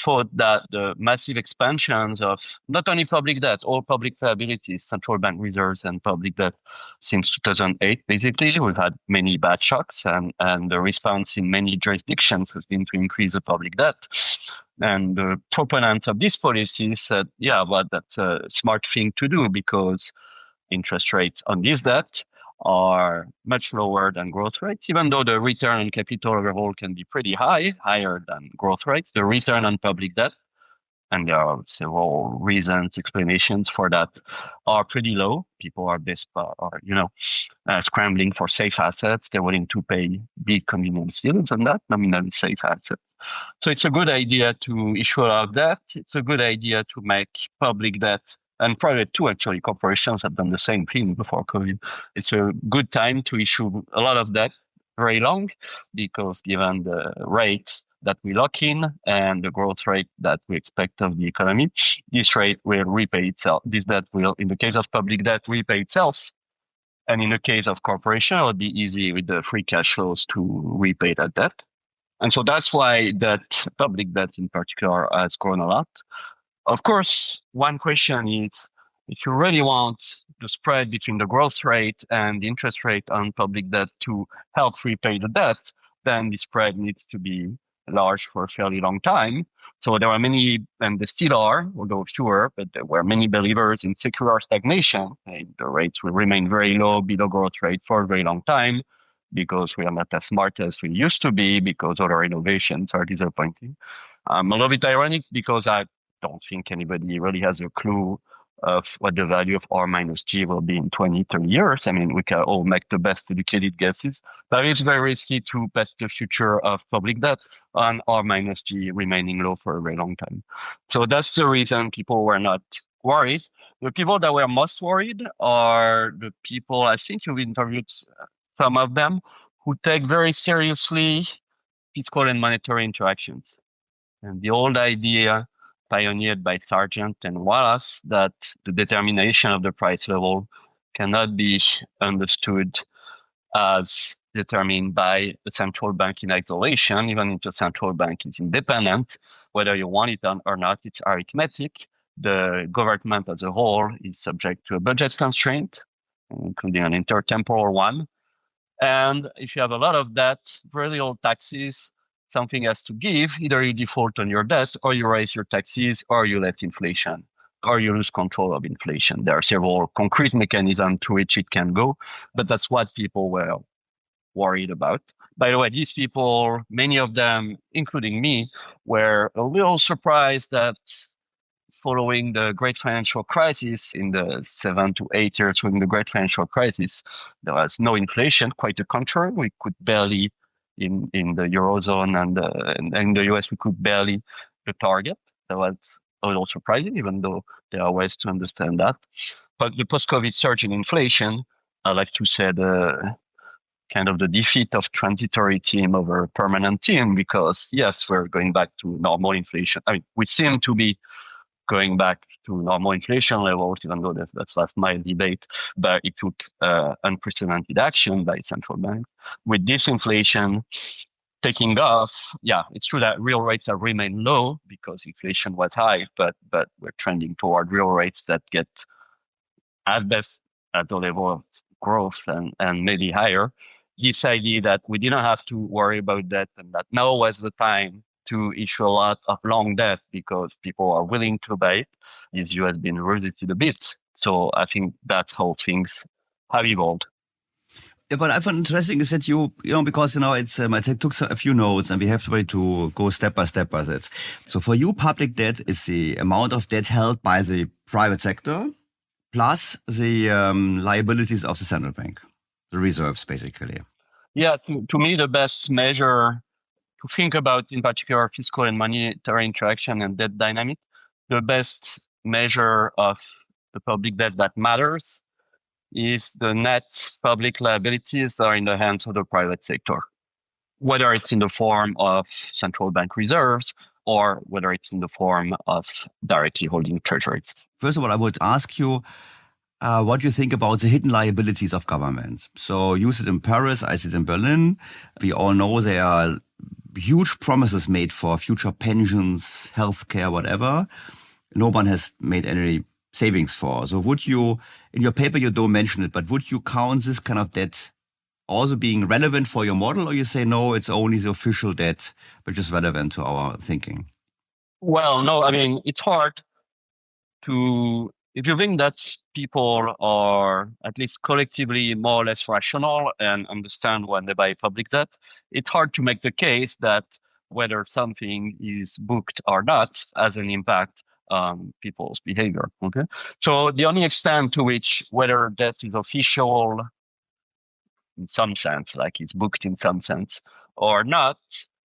thought that the massive expansions of not only public debt, all public liabilities, central bank reserves and public debt since 2008, basically, we've had many bad shocks, and the response in many jurisdictions has been to increase the public debt. And the proponents of this policy said, yeah, but that's a smart thing to do because interest rates on this debt are much lower than growth rates, even though the return on capital overall can be pretty high, higher than growth rates. The return on public debt and there are several reasons, explanations for that, are pretty low. People are scrambling for safe assets. They're willing to pay big convenience yields on that, nominally safe assets. So it's a good idea to issue a lot of debt. It's a good idea to make public debt, and private too, actually. Corporations have done the same thing before COVID. It's a good time to issue a lot of debt very long, because given the rates that we lock in and the growth rate that we expect of the economy, this rate will repay itself. This debt will, in the case of public debt, repay itself. And in the case of corporation, it would be easy with the free cash flows to repay that debt. And so that's why that public debt in particular has grown a lot. Of course, one question is, if you really want the spread between the growth rate and the interest rate on public debt to help repay the debt, then the spread needs to be large for a fairly long time. So there are many, and there still are, although fewer, but there were many believers in secular stagnation. And the rates will remain very low, below growth rate for a very long time, because we are not as smart as we used to be, because other innovations are disappointing. I'm a little bit ironic because I don't think anybody really has a clue of what the value of R minus G will be in 20, 30 years. I mean, we can all make the best educated guesses, but it's very risky to bet the future of public debt on R minus G remaining low for a very long time. So that's the reason people were not worried. The people that were most worried are the people, I think you've interviewed some of them, who take very seriously fiscal and monetary interactions. And the old idea pioneered by Sargent and Wallace that the determination of the price level cannot be understood as determined by the central bank in isolation, even if the central bank is independent, whether you want it or not, it's arithmetic. The government as a whole is subject to a budget constraint, including an intertemporal one. And if you have a lot of debt, very little taxes, something has to give. Either you default on your debt, or you raise your taxes, or you let inflation, or you lose control of inflation. There are several concrete mechanisms to which it can go, but that's what people were worried about. By the way, these people, many of them, including me, were a little surprised that following the great financial crisis, in the 7 to 8 years following the great financial crisis, there was no inflation. Quite the contrary, we could barely, in the Eurozone and in the US, we could barely the target. That was a little surprising, even though there are ways to understand that. But the post-COVID surge in inflation, I like to say the kind of the defeat of transitory team over permanent team, because yes, we're going back to normal inflation. I mean, we seem to be going back to normal inflation levels, even though that's last mile debate, but it took unprecedented action by central banks. With this inflation taking off, yeah, it's true that real rates have remained low because inflation was high, but we're trending toward real rates that get at best at the level of growth and maybe higher. This idea that we didn't have to worry about that and that now was the time to issue a lot of long debt because people are willing to buy it, this view has been revisited a bit. So I think that's how things have evolved. Yeah, what I found interesting is that because it's I took a few notes and we have to go step by step with it. So for you, public debt is the amount of debt held by the private sector plus the liabilities of the central bank, the reserves, basically. Yeah, to me, the best measure to think about, in particular, fiscal and monetary interaction and debt dynamic, the best measure of the public debt that matters is the net public liabilities that are in the hands of the private sector, whether it's in the form of central bank reserves or whether it's in the form of directly holding treasuries. First of all, I would ask you what you think about the hidden liabilities of government. So you sit in Paris, I sit in Berlin. We all know there are huge promises made for future pensions, healthcare, whatever. No one has made any savings for. So would you, in your paper you don't mention it, but would you count this kind of debt also being relevant for your model, or you say, no, it's only the official debt which is relevant to our thinking? Well, no, I mean, it's hard to, if you think that people are at least collectively more or less rational and understand when they buy public debt, it's hard to make the case that whether something is booked or not has an impact on people's behavior. Okay, so the only extent to which whether debt is official in some sense, like it's booked in some sense, or not,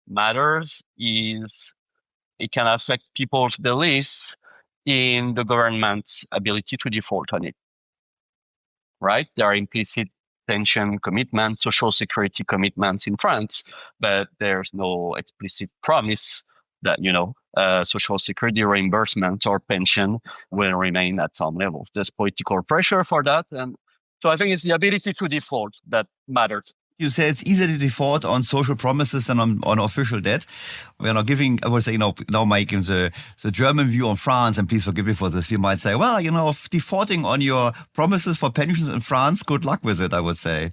matters is it can affect people's beliefs in the government's ability to default on it. Right? There are implicit pension commitments, social security commitments in France, but there's no explicit promise that, social security reimbursement or pension will remain at some level. There's political pressure for that. And so I think it's the ability to default that matters. You say it's easier to default on social promises than on official debt. We are not giving, I would say, now making the German view on France, and please forgive me for this, we might say, well, defaulting on your promises for pensions in France, good luck with it, I would say.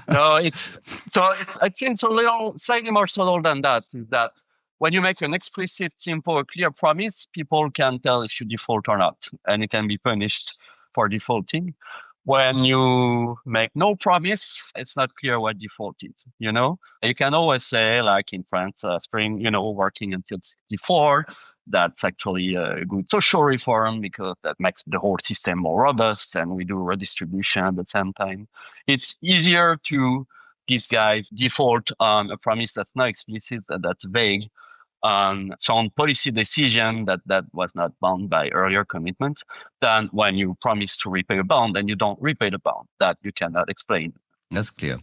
No, I think it's a little slightly more subtle than that, is that when you make an explicit, simple, clear promise, people can tell if you default or not, and it can be punished for defaulting. When you make no promise, it's not clear what default is, You can always say, like in France, working until 64, that's actually a good social reform because that makes the whole system more robust and we do redistribution at the same time. It's easier to disguise default on a promise that's not explicit and that's vague on some policy decision that was not bound by earlier commitments than when you promise to repay a bond and you don't repay the bond that you cannot explain. That's clear.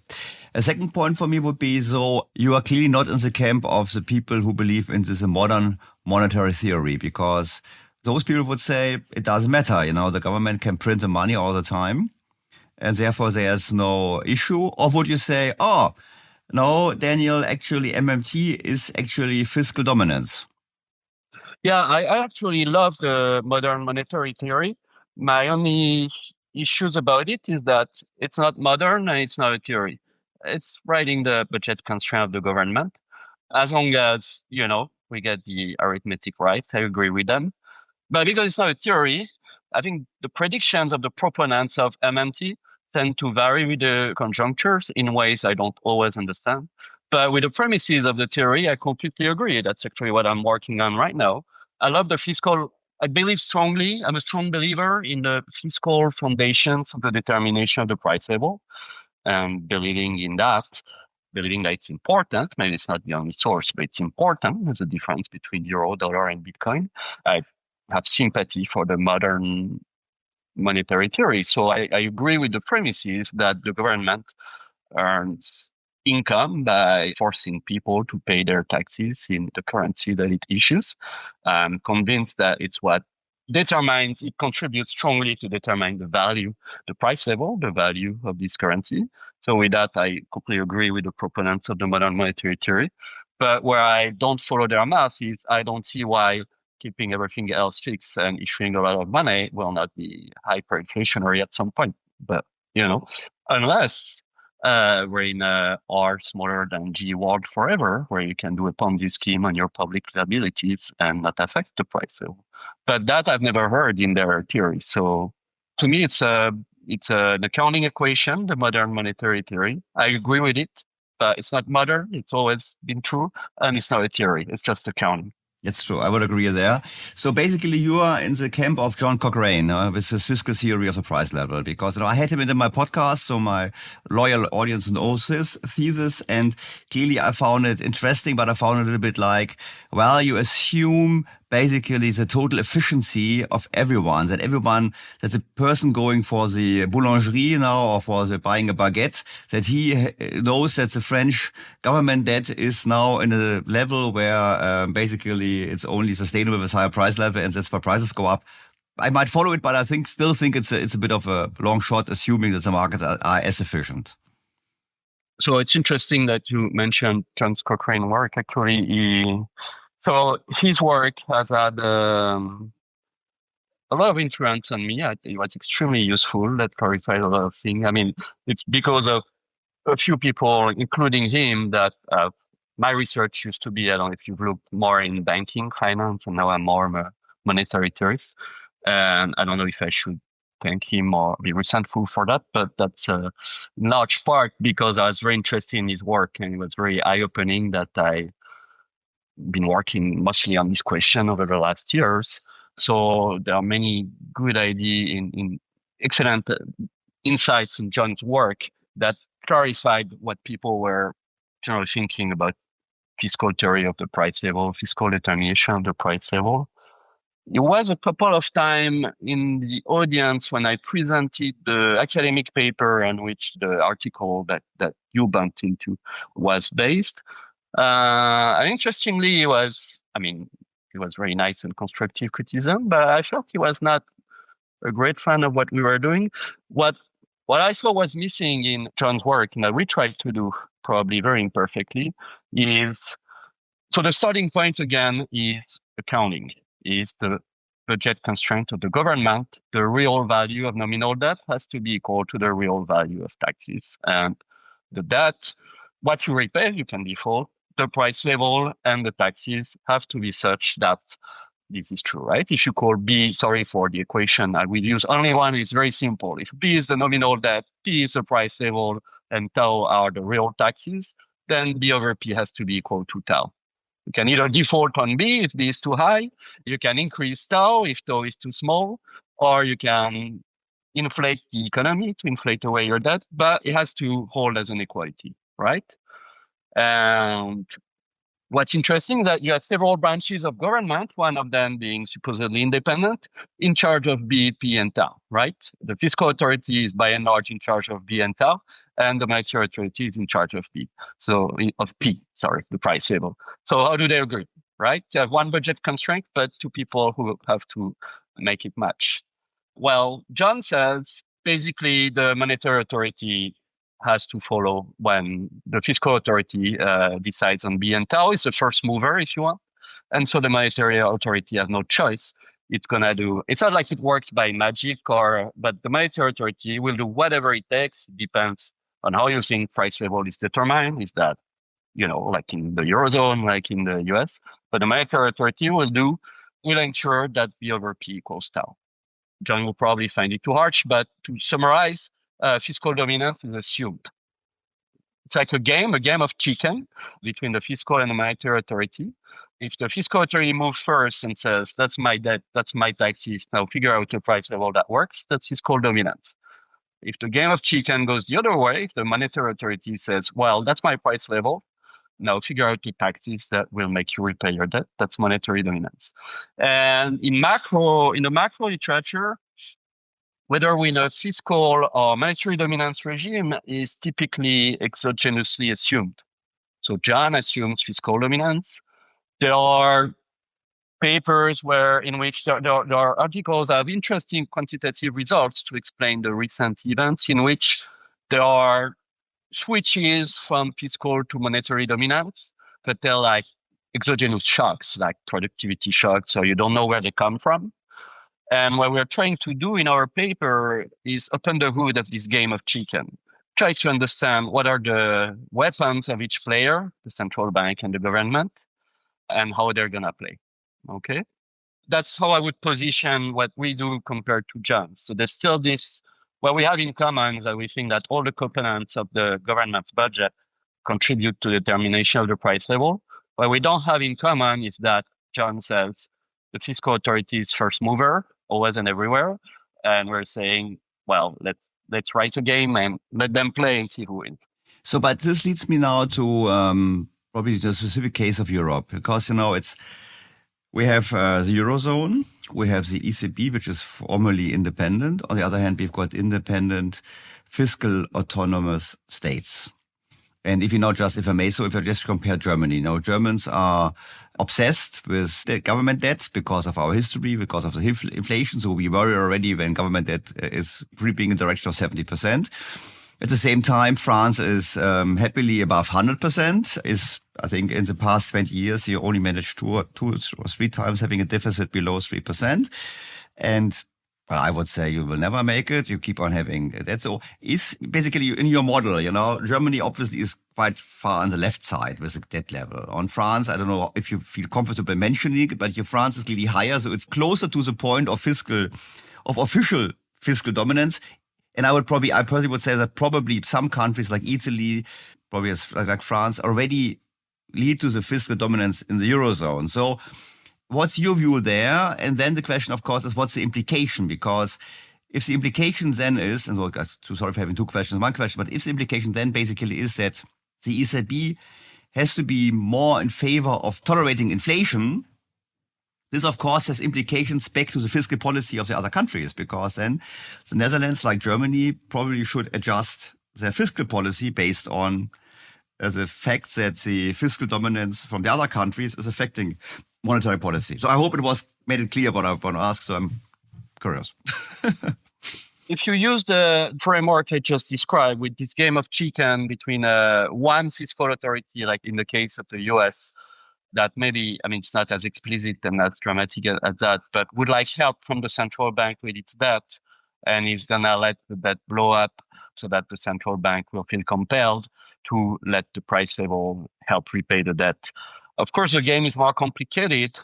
A second point for me would be, so you are clearly not in the camp of the people who believe in this modern monetary theory, because those people would say it doesn't matter. The government can print the money all the time and therefore there's no issue. Or would you say, no, Daniel, actually MMT is actually fiscal dominance? Yeah, I actually love the modern monetary theory. My only issues about it is that it's not modern and it's not a theory. It's writing the budget constraint of the government. As long as, we get the arithmetic right, I agree with them. But because it's not a theory, I think the predictions of the proponents of MMT tend to vary with the conjunctures in ways I don't always understand. But with the premises of the theory, I completely agree. That's actually what I'm working on right now. I love the fiscal. I believe strongly. I'm a strong believer in the fiscal foundations of the determination of the price level, and believing that it's important. Maybe it's not the only source, but it's important. There's a difference between euro, dollar, and Bitcoin. I have sympathy for the modern monetary theory. So I agree with the premises that the government earns income by forcing people to pay their taxes in the currency that it issues. I'm convinced that it's what it contributes strongly to determine the value, the price level, the value of this currency. So with that, I completely agree with the proponents of the modern monetary theory. But where I don't follow their math is I don't see why keeping everything else fixed and issuing a lot of money will not be hyperinflationary at some point. But, unless we're in a R smaller than G world forever, where you can do a Ponzi scheme on your public liabilities and not affect the price level. But that I've never heard in their theory. So to me, it's an accounting equation, the modern monetary theory. I agree with it, but it's not modern. It's always been true. And it's not a theory. It's just accounting. That's true. I would agree there. So basically, you are in the camp of John Cochrane with his fiscal theory of the price level, because I had him in my podcast, so my loyal audience knows his thesis, and clearly I found it interesting, but I found it a little bit like, well, you assume basically the total efficiency of everyone, that a person going for the boulangerie now or for the buying a baguette, that he knows that the French government debt is now in a level where basically it's only sustainable with higher price level, and that's why prices go up. I might follow it, but I still think it's a bit of a long shot assuming that the markets are as efficient. So it's interesting that you mentioned John Cochrane's work. Actually, so his work has had a lot of influence on me. It was extremely useful. That clarified a lot of things. I mean, it's because of a few people, including him, that my research used to be, I don't know if you've looked more in banking, finance, and now I'm more of a monetary theorist. And I don't know if I should thank him or be resentful for that, but that's a large part because I was very interested in his work and it was very eye-opening that I been working mostly on this question over the last years. So there are many good ideas in excellent insights in John's work that clarified what people were generally thinking about fiscal theory of the price level, fiscal determination of the price level. It was a couple of times in the audience when I presented the academic paper on which the article that you bumped into was based. And interestingly, it was very nice and constructive criticism, but I felt he was not a great fan of what we were doing. What I saw was missing in John's work, and that we tried to do probably very imperfectly, is, so the starting point again is accounting, is the budget constraint of the government. The real value of nominal debt has to be equal to the real value of taxes. And the debt, what you repay, you can default. The price level and the taxes have to be such that this is true, right? If you call B, sorry for the equation, I will use only one, it's very simple. If B is the nominal debt, P is the price level, and tau are the real taxes, then B over P has to be equal to tau. You can either default on B if B is too high, you can increase tau if tau is too small, or you can inflate the economy to inflate away your debt, but it has to hold as an equality, right? And what's interesting is that you have several branches of government, one of them being supposedly independent, in charge of B, P, and tau, right? The fiscal authority is by and large in charge of B and tau, and the monetary authority is in charge of P, the price level. So how do they agree, right? You have one budget constraint, but two people who have to make it match. Well, John says basically the monetary authority has to follow when the fiscal authority decides on B and tau. It's the first mover, if you want. And so the monetary authority has no choice. It's not like it works by magic, but the monetary authority will do whatever it takes. It depends on how you think price level is determined. Is that, like in the Eurozone, like in the US? But the monetary authority will ensure that B over P equals tau. John will probably find it too harsh, but to summarize, fiscal dominance is assumed. It's like a game of chicken between the fiscal and the monetary authority. If the fiscal authority moves first and says, that's my debt, that's my taxes, now figure out a price level that works, that's fiscal dominance. If the game of chicken goes the other way, if the monetary authority says, well, that's my price level, now figure out the taxes that will make you repay your debt, that's monetary dominance. And in the macro literature, whether we're in a fiscal or monetary dominance regime is typically exogenously assumed. So John assumes fiscal dominance. There are papers in which there are articles that have interesting quantitative results to explain the recent events in which there are switches from fiscal to monetary dominance, but they're like exogenous shocks, like productivity shocks, so you don't know where they come from. And what we're trying to do in our paper is open the hood of this game of chicken. Try to understand what are the weapons of each player, the central bank and the government, and how they're going to play. Okay? That's how I would position what we do compared to John's. So there's still this, what we have in common is that we think that all the components of the government's budget contribute to the determination of the price level. What we don't have in common is that John says the fiscal authority is first mover, always and everywhere. And we're saying, well, let's write a game and let them play and see who wins. So, but this leads me now to probably the specific case of Europe, because, we have the Eurozone, we have the ECB, which is formally independent. On the other hand, we've got independent fiscal autonomous states. And if I just compare Germany, Germans are obsessed with the government debt because of our history, because of the inflation. So we worry already when government debt is creeping in the direction of 70%. At the same time, France is happily above 100%, is, I think, in the past 20 years, you only managed two or three times having a deficit below 3%. And I would say you will never make it. You keep on having that. So is basically in your model, Germany obviously is quite far on the left side with the debt level. On France, I don't know if you feel comfortable mentioning it, but your France is clearly higher. So it's closer to the point of official fiscal dominance. And I personally would say that probably some countries like Italy, probably like France, already lead to the fiscal dominance in the Eurozone. So what's your view there? And then the question, of course, is what's the implication? Because if the implication then is, and so sorry for having two questions, one question, but if the implication then basically is that the ECB has to be more in favor of tolerating inflation, this, of course, has implications back to the fiscal policy of the other countries, because then the Netherlands, like Germany, probably should adjust their fiscal policy based on the fact that the fiscal dominance from the other countries is affecting monetary policy. So I hope it was made it clear what I want to ask, so I'm curious. If you use the framework I just described with this game of chicken between one fiscal authority, like in the case of the US, that maybe, it's not as explicit and as dramatic as that, but would like help from the central bank with its debt, and is going to let the debt blow up so that the central bank will feel compelled to let the price level help repay the debt. Of course, the game is more complicated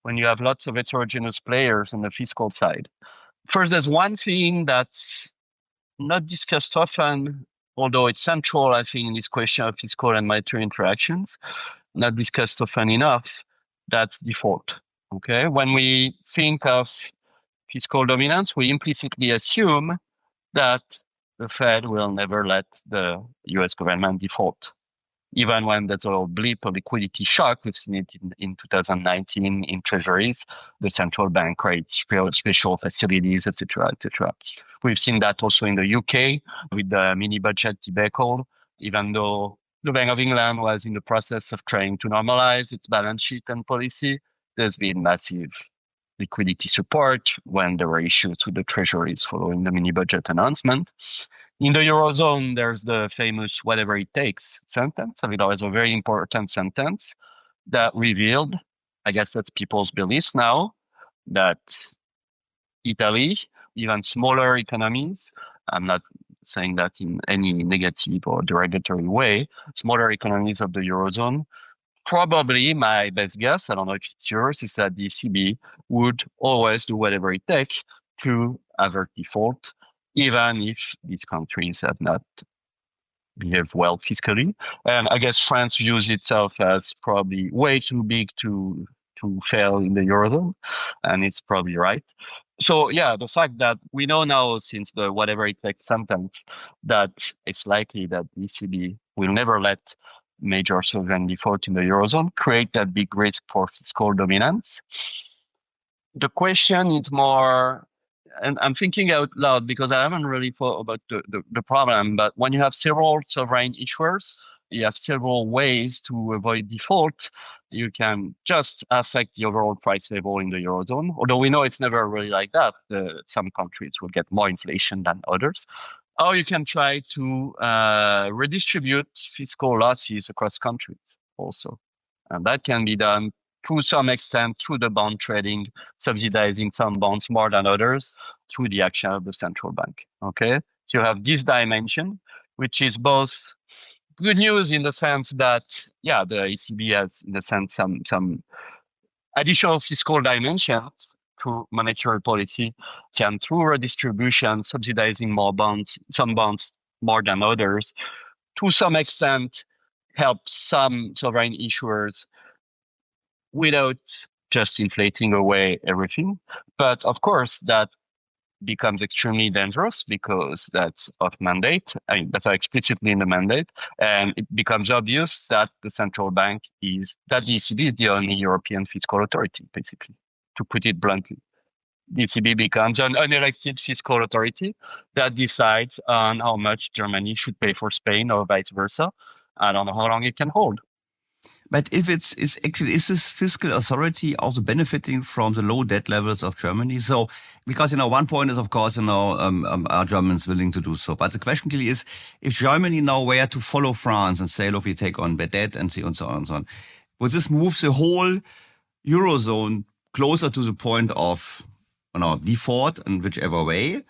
when you have lots of heterogeneous players on the fiscal side. First, there's one thing that's not discussed often, although it's central, I think, in this question of fiscal and monetary interactions, not discussed often enough, that's default. Okay, when we think of fiscal dominance, we implicitly assume that the Fed will never let the US government default. Even when there's a blip of liquidity shock, we've seen it in 2019 in treasuries, the central bank creates special facilities, etc., etc. We've seen that also in the UK with the mini budget debacle, even though the Bank of England was in the process of trying to normalize its balance sheet and policy, there's been massive liquidity support when there were issues with the treasuries following the mini budget announcement. In the Eurozone, there's the famous whatever it takes sentence. It was a very important sentence that revealed, I guess that's people's beliefs now, that Italy, even smaller economies, I'm not saying that in any negative or derogatory way, smaller economies of the Eurozone, probably my best guess, I don't know if it's yours, is that the ECB would always do whatever it takes to avert default, even if these countries have not behaved well fiscally. And I guess France views itself as probably way too big to fail in the Eurozone, and it's probably right. So yeah, the fact that we know now since the whatever it takes sentence that it's likely that the ECB will never let major sovereign default in the Eurozone create that big risk for fiscal dominance. The question is more, and I'm thinking out loud because I haven't really thought about the problem, but when you have several sovereign issuers, you have several ways to avoid default. You can just affect the overall price level in the Eurozone, although we know it's never really like that. Some countries will get more inflation than others. Or you can try to redistribute fiscal losses across countries also. And that can be done to some extent through the bond trading, subsidizing some bonds more than others through the action of the central bank. Okay, so you have this dimension, which is both good news in the sense that, yeah, the ECB has, in a sense, some additional fiscal dimensions to monetary policy, can through redistribution, subsidizing more bonds, some bonds more than others, to some extent help some sovereign issuers without just inflating away everything. But of course, that becomes extremely dangerous because that's off mandate. I mean, that's explicitly in the mandate. And it becomes obvious that the central bank that the ECB is the only European fiscal authority, basically, to put it bluntly. The ECB becomes an unelected fiscal authority that decides on how much Germany should pay for Spain or vice versa. I don't know how long it can hold. But if is this fiscal authority also benefiting from the low debt levels of Germany? So, because, one point is, of course, are Germans willing to do so? But the question clearly is, if Germany now were to follow France and say, look, we take on bad debt and so on and so on, would this move the whole Eurozone closer to the point of default in whichever way?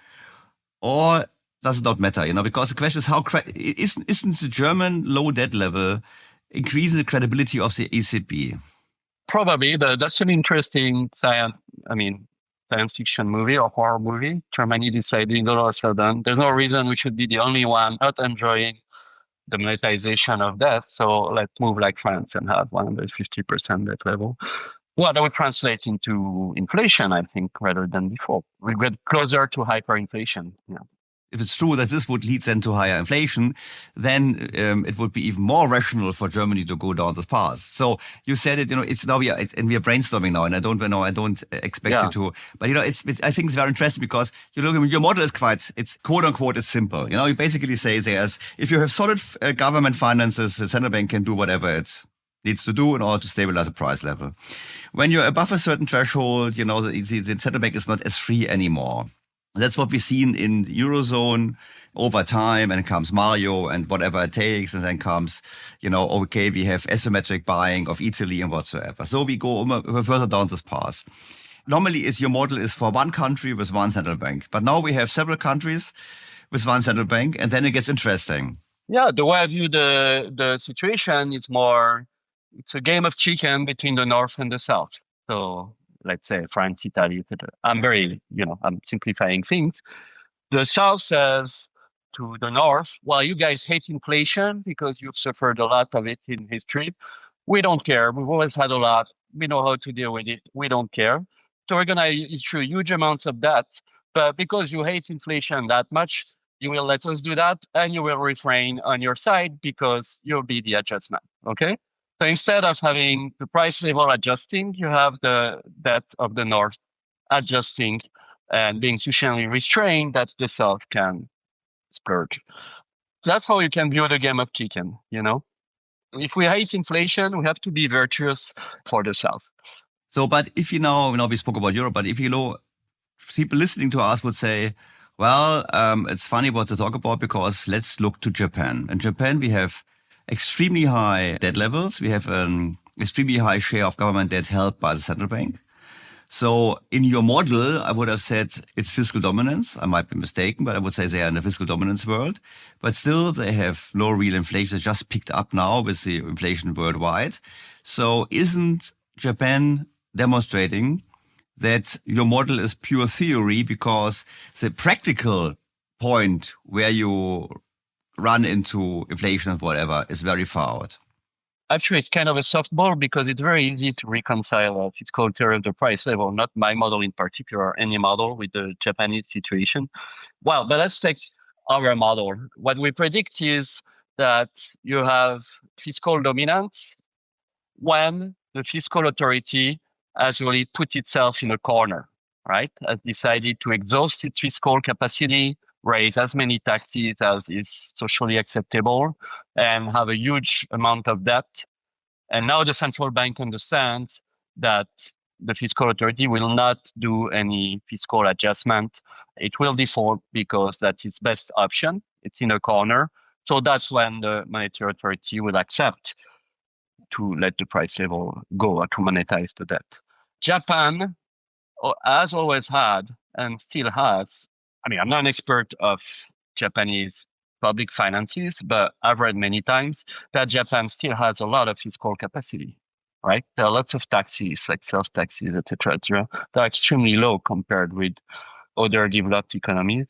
Or does it not matter? Because the question is, isn't the German low debt level increasing the credibility of the ECB? Probably. That's an interesting science fiction movie or horror movie. Germany deciding all of a sudden there's no reason we should be the only one not enjoying the monetization of debt. So let's move like France and have 150% debt level. Well, that would translate into inflation, I think, rather than before. We get closer to hyperinflation. Yeah. If it's true that this would lead then to higher inflation, then it would be even more rational for Germany to go down this path. So you said it, it's now we are brainstorming now, and I don't expect you to, but I think it's very interesting because you look, your model is it's quote unquote, it's simple. You basically say if you have solid government finances, the central bank can do whatever it needs to do in order to stabilize the price level. When you're above a certain threshold, the central bank is not as free anymore. That's what we've seen in the Eurozone over time, and it comes Mario and whatever it takes, and then comes, we have asymmetric buying of Italy and whatsoever. So we go further down this path. Normally, your model is for one country with one central bank, but now we have several countries with one central bank, and then it gets interesting. Yeah, the way I view the situation is it's a game of chicken between the North and the South. So let's say France, Italy, etc. I'm simplifying things. The South says to the North, well, you guys hate inflation because you've suffered a lot of it in history. We don't care. We've always had a lot. We know how to deal with it. We don't care. So we're going to issue huge amounts of debt. But because you hate inflation that much, you will let us do that, and you will refrain on your side because you'll be the adjustment. Okay? So instead of having the price level adjusting, you have the debt of the North adjusting and being sufficiently restrained that the South can splurge. That's how you can view the game of chicken, If we hate inflation, we have to be virtuous for the South. So, but if we spoke about Europe, but if people listening to us would say, well, it's funny what to talk about because let's look to Japan. In Japan, we have extremely high debt levels. We have an extremely high share of government debt held by the central bank. So in your model, I would have said it's fiscal dominance. I might be mistaken, but I would say they are in a fiscal dominance world. But still, they have no real inflation. They just picked up now with the inflation worldwide. So isn't Japan demonstrating that your model is pure theory because the practical point where you run into inflation and whatever is very far out? Actually, it's kind of a softball because it's very easy to reconcile a fiscal theory of the price level, not my model in particular, any model with the Japanese situation. Well, but let's take our model. What we predict is that you have fiscal dominance when the fiscal authority has really put itself in a corner, right? Has decided to exhaust its fiscal capacity, raise as many taxes as is socially acceptable, and have a huge amount of debt. And now the central bank understands that the fiscal authority will not do any fiscal adjustment. It will default because that's its best option. It's in a corner. So that's when the monetary authority will accept to let the price level go or to monetize the debt. Japan has always had and still has, I'm not an expert of Japanese public finances, but I've read many times that Japan still has a lot of fiscal capacity, right? There are lots of taxes, like sales taxes, etc., that are extremely low compared with other developed economies.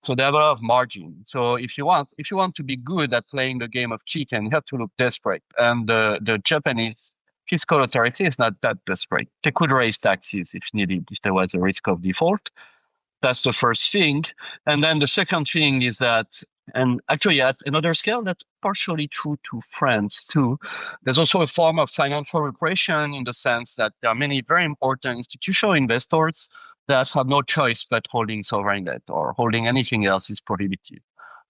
So they have a lot of margin. So if you want to be good at playing the game of chicken, you have to look desperate. And the Japanese fiscal authority is not that desperate. They could raise taxes if needed, if there was a risk of default. That's the first thing. And then the second thing is that, and actually at another scale, that's partially true to France too. There's also a form of financial repression in the sense that there are many very important institutional investors that have no choice but holding sovereign debt, or holding anything else is prohibitive.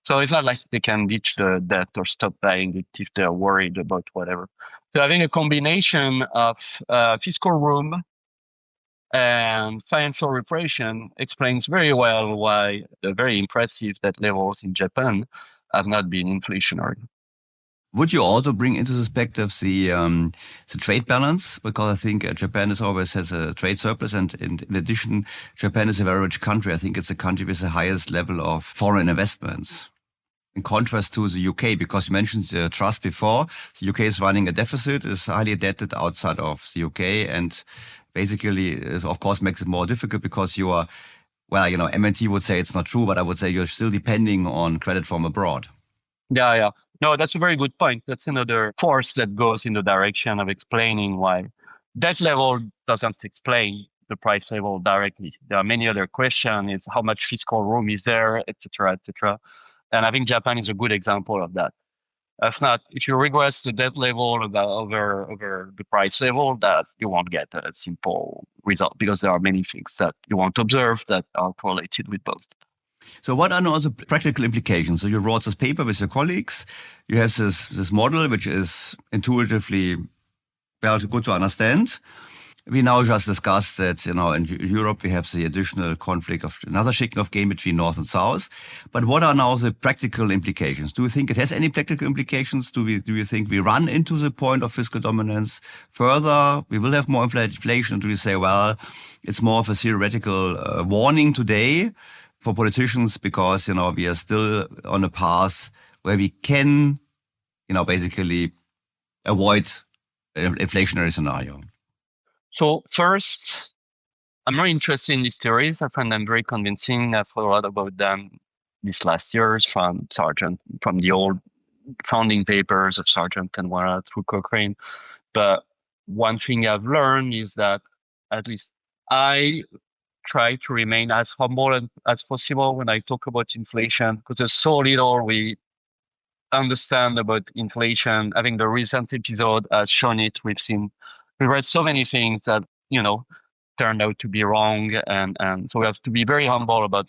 So it's not like they can ditch the debt or stop buying it if they're worried about whatever. So having a combination of fiscal room and financial repression explains very well why the very impressive debt levels in Japan have not been inflationary. Would you also bring into perspective the trade balance? Because I think Japan always has a trade surplus, and in addition, Japan is a very rich country. I think it's a country with the highest level of foreign investments. In contrast to the UK, because you mentioned the trust before, the UK is running a deficit, is highly indebted outside of the UK, and basically, it of course, makes it more difficult because you are, MNT would say it's not true, but I would say you're still depending on credit from abroad. Yeah. No, that's a very good point. That's another force that goes in the direction of explaining why debt level doesn't explain the price level directly. There are many other questions. It's how much fiscal room is there, et cetera, et cetera. And I think Japan is a good example of that. If you regress the debt level over the price level, that you won't get a simple result because there are many things that you won't observe that are correlated with both. So what are now the practical implications? So you wrote this paper with your colleagues. You have this model, which is intuitively good to understand. We now just discussed that, in Europe, we have the additional conflict of another shaking of game between North and South. But what are now the practical implications? Do you think it has any practical implications? Do you think we run into the point of fiscal dominance further? We will have more inflation. Do you say, well, it's more of a theoretical warning today for politicians because, we are still on a path where we can, basically avoid an inflationary scenario? So first, I'm very interested in these theories. I find them very convincing. I've thought a lot about them these last years from the old founding papers of Sargent and Wara through Cochrane. But one thing I've learned is that at least I try to remain as humble as possible when I talk about inflation, because there's so little we understand about inflation. I think the recent episode has shown it. We read so many things that, turned out to be wrong. And so we have to be very humble about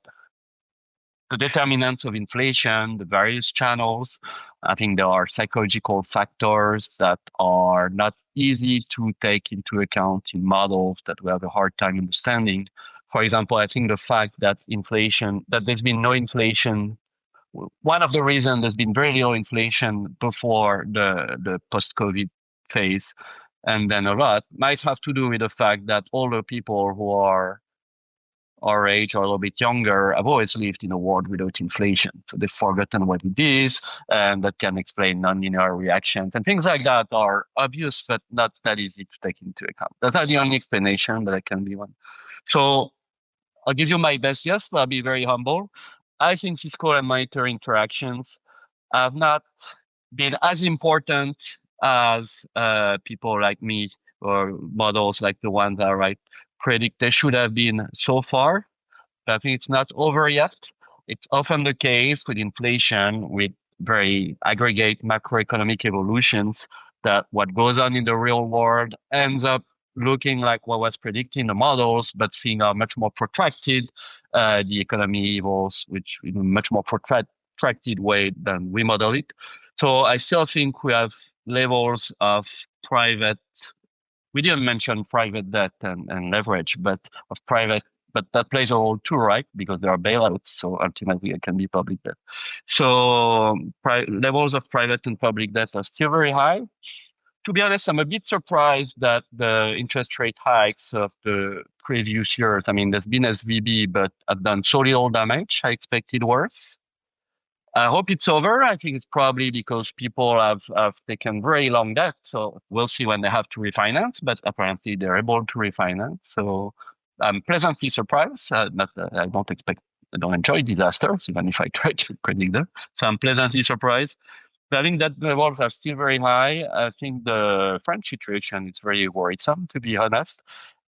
the determinants of inflation, the various channels. I think there are psychological factors that are not easy to take into account in models that we have a hard time understanding. For example, I think the fact that there's been no inflation, one of the reasons there's been very little inflation before the post-COVID phase, and then a lot, might have to do with the fact that older people who are our age or a little bit younger have always lived in a world without inflation. So they've forgotten what it is, and that can explain nonlinear reactions. And things like that are obvious, but not that easy to take into account. That's not the only explanation, but that can be one. So I'll give you my best guess, but I'll be very humble. I think fiscal and monetary interactions have not been as important as people like me or models like the ones that predict they should have been so far. But I think it's not over yet. It's often the case with inflation, with very aggregate macroeconomic evolutions, that what goes on in the real world ends up looking like what was predicted in the models, but things are much more protracted. The economy evolves in a much more protracted way than we model it. So I still think we have levels of we didn't mention private debt and leverage, but that plays a role too, right? Because there are bailouts, so ultimately it can be public debt. So levels of private and public debt are still very high. To be honest, I'm a bit surprised that the interest rate hikes of the previous years, there's been SVB, but have done so little damage. I expected worse. I hope it's over. I think it's probably because people have taken very long debt. So we'll see when they have to refinance, but apparently they're able to refinance. So I'm pleasantly surprised. I don't enjoy disasters, even if I try to predict them. So I'm pleasantly surprised. But I think that the levels are still very high. I think the French situation is very worrisome, to be honest.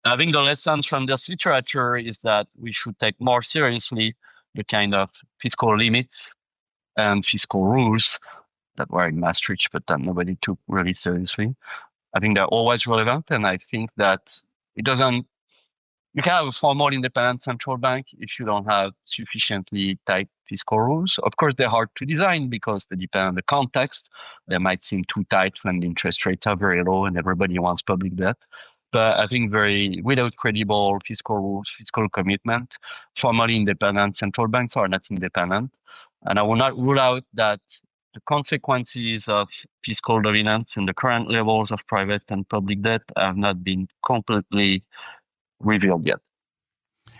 I think the lessons from this literature is that we should take more seriously the kind of fiscal limits and fiscal rules that were in Maastricht, but that nobody took really seriously. I think they're always relevant, and I think that you can have a formal independent central bank if you don't have sufficiently tight fiscal rules. Of course, they're hard to design because they depend on the context. They might seem too tight when the interest rates are very low and everybody wants public debt. But I think without credible fiscal rules, fiscal commitment, formally independent central banks are not independent. And I will not rule out that the consequences of fiscal dominance and the current levels of private and public debt have not been completely revealed yet.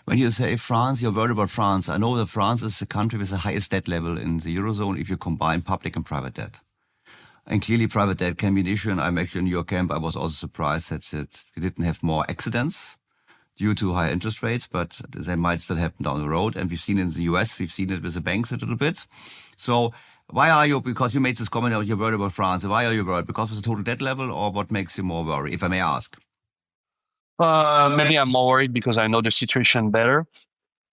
When you say France, you're worried about France. I know that France is the country with the highest debt level in the Eurozone if you combine public and private debt. And clearly private debt can be an issue. And I'm actually in your camp. I was also surprised that we didn't have more accidents due to high interest rates, but they might still happen down the road. And we've seen in the US, we've seen it with the banks a little bit. So Why are you, because you made this comment that you're worried about France, why are you worried? Because of the total debt level, or what makes you more worried, if I may ask? Maybe I'm more worried because I know the situation better.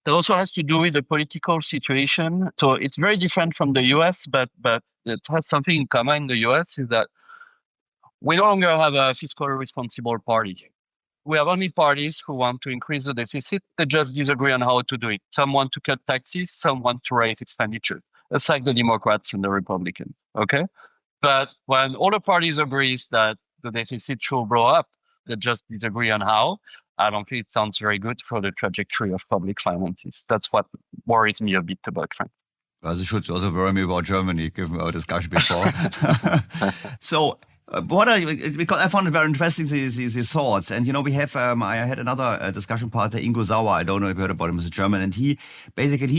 It also has to do with the political situation. So it's very different from the US, but it has something in common in the US is that we no longer have a fiscally responsible party. We have only parties who want to increase the deficit. They just disagree on how to do it. Some want to cut taxes, some want to raise expenditure. It's like the Democrats and the Republicans, okay? But when all the parties agree that the deficit should blow up, they just disagree on how. I don't think it sounds very good for the trajectory of public finances. That's what worries me a bit about France. Well, it should also worry me about Germany, given our discussion before. So, because I found it very interesting, these thoughts. And, we have, I had another discussion partner, Ingo Sauer, I don't know if you heard about him, he's a German, and he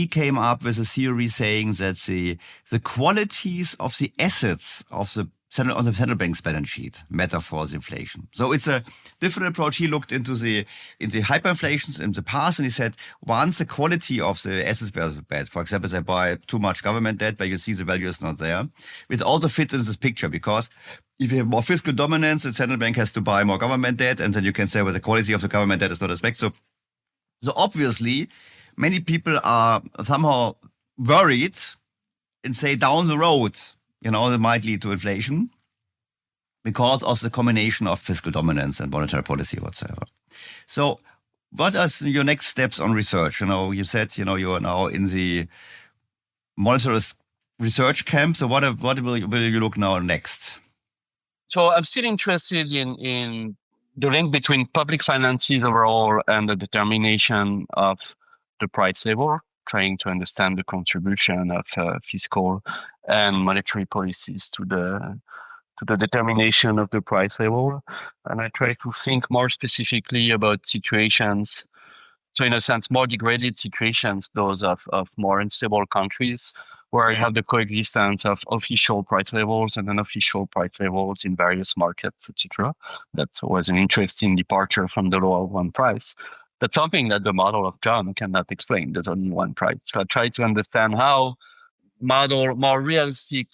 came up with a theory saying that the qualities of the assets of the central bank's balance sheet matter for the inflation. So it's a different approach. He looked into the hyperinflations in the past, and he said once the quality of the assets was bad, for example, they buy too much government debt, where you see the value is not there, it also fits into this picture, because if you have more fiscal dominance, the central bank has to buy more government debt, and then you can say, well, the quality of the government debt is not as bad. So obviously, many people are somehow worried and say down the road, it might lead to inflation because of the combination of fiscal dominance and monetary policy whatsoever. So what are your next steps on research? You said, you are now in the monetary research camp. So what will you look now next? So I'm still interested in the link between public finances overall and the determination of the price level, trying to understand the contribution of fiscal and monetary policies to the determination of the price level. And I try to think more specifically about situations, so in a sense, more degraded situations, those of more unstable countries, where you have the coexistence of official price levels and unofficial price levels in various markets, etc. That was an interesting departure from the law of one price. That's something that the model of John cannot explain. There's only one price. So I try to understand how model more realistic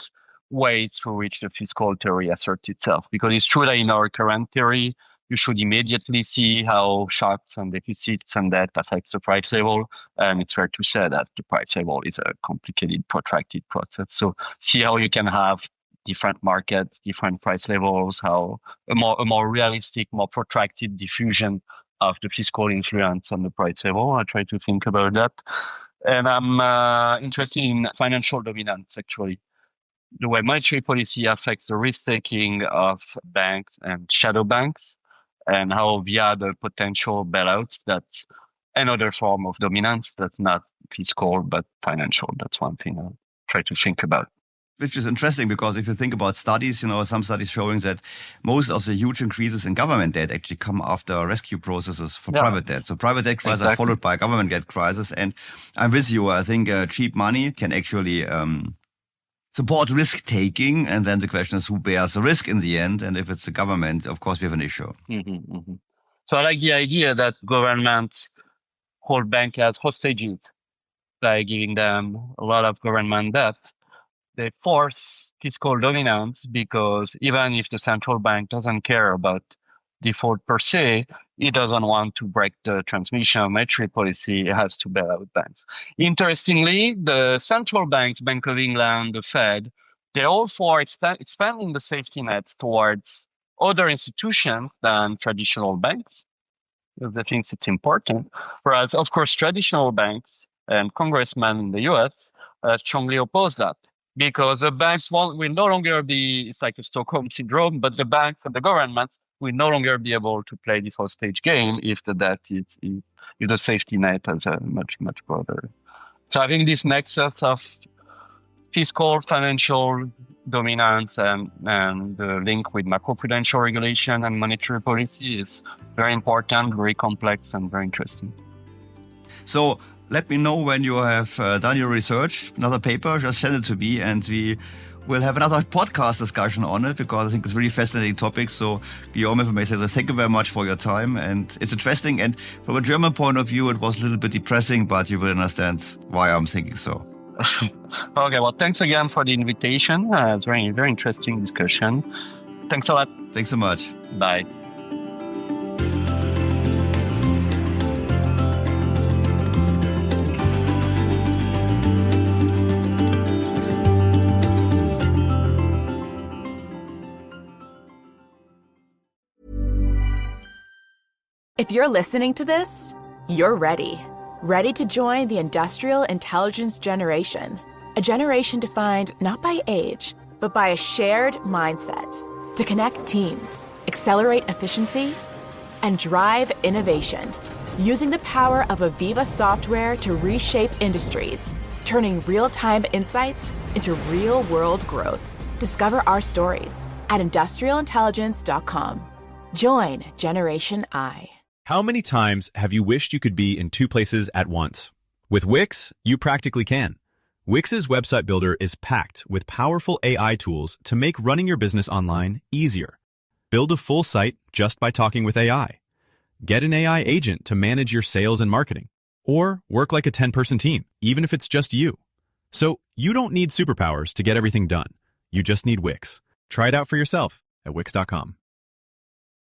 way through which the fiscal theory asserts itself. Because it's true that in our current theory, you should immediately see how shocks and deficits and debt affects the price level. And it's fair to say that the price level is a complicated, protracted process. So see how you can have different markets, different price levels, how a more realistic, more protracted diffusion of the fiscal influence on the price level. I try to think about that. And I'm interested in financial dominance, actually. The way monetary policy affects the risk-taking of banks and shadow banks, and how via the potential bailouts, that's another form of dominance that's not fiscal but financial. That's one thing I try to think about. Which is interesting, because if you think about studies, some studies showing that most of the huge increases in government debt actually come after rescue processes for private debt. So private debt crises are followed by government debt crisis. And I'm with you. I think cheap money can actually support risk-taking. And then the question is who bears the risk in the end. And if it's the government, of course, we have an issue. Mm-hmm, mm-hmm. So I like the idea that governments hold banks as hostages by giving them a lot of government debt. They force fiscal dominance, because even if the central bank doesn't care about default per se, it doesn't want to break the transmission of monetary policy. It has to bail out banks. Interestingly, the central banks, Bank of England, the Fed, they're all for expanding the safety nets towards other institutions than traditional banks, because they think it's important. Whereas, of course, traditional banks and congressmen in the US strongly oppose that. Because the banks will no longer be, it's like a Stockholm syndrome, but the banks and the governments will no longer be able to play this hostage game if the debt is the safety net is much, much broader. So I think this nexus of fiscal, financial dominance and the link with macroprudential regulation and monetary policy is very important, very complex, and very interesting. So let me know when you have done your research, another paper, just send it to me, and we will have another podcast discussion on it, because I think it's a really fascinating topic. So Guillaume, if I may say so, thank you very much for your time. And it's interesting. And from a German point of view, it was a little bit depressing, but you will understand why I'm thinking so. Okay, well, thanks again for the invitation. It's very, very interesting discussion. Thanks a lot. Thanks so much. Bye. If you're listening to this, you're ready. Ready to join the industrial intelligence generation. A generation defined not by age, but by a shared mindset. To connect teams, accelerate efficiency, and drive innovation. Using the power of Aviva software to reshape industries. Turning real-time insights into real-world growth. Discover our stories at industrialintelligence.com. Join Generation I. How many times have you wished you could be in two places at once? With Wix, you practically can. Wix's website builder is packed with powerful AI tools to make running your business online easier. Build a full site just by talking with AI. Get an AI agent to manage your sales and marketing. Or work like a 10-person team, even if it's just you. So you don't need superpowers to get everything done. You just need Wix. Try it out for yourself at Wix.com.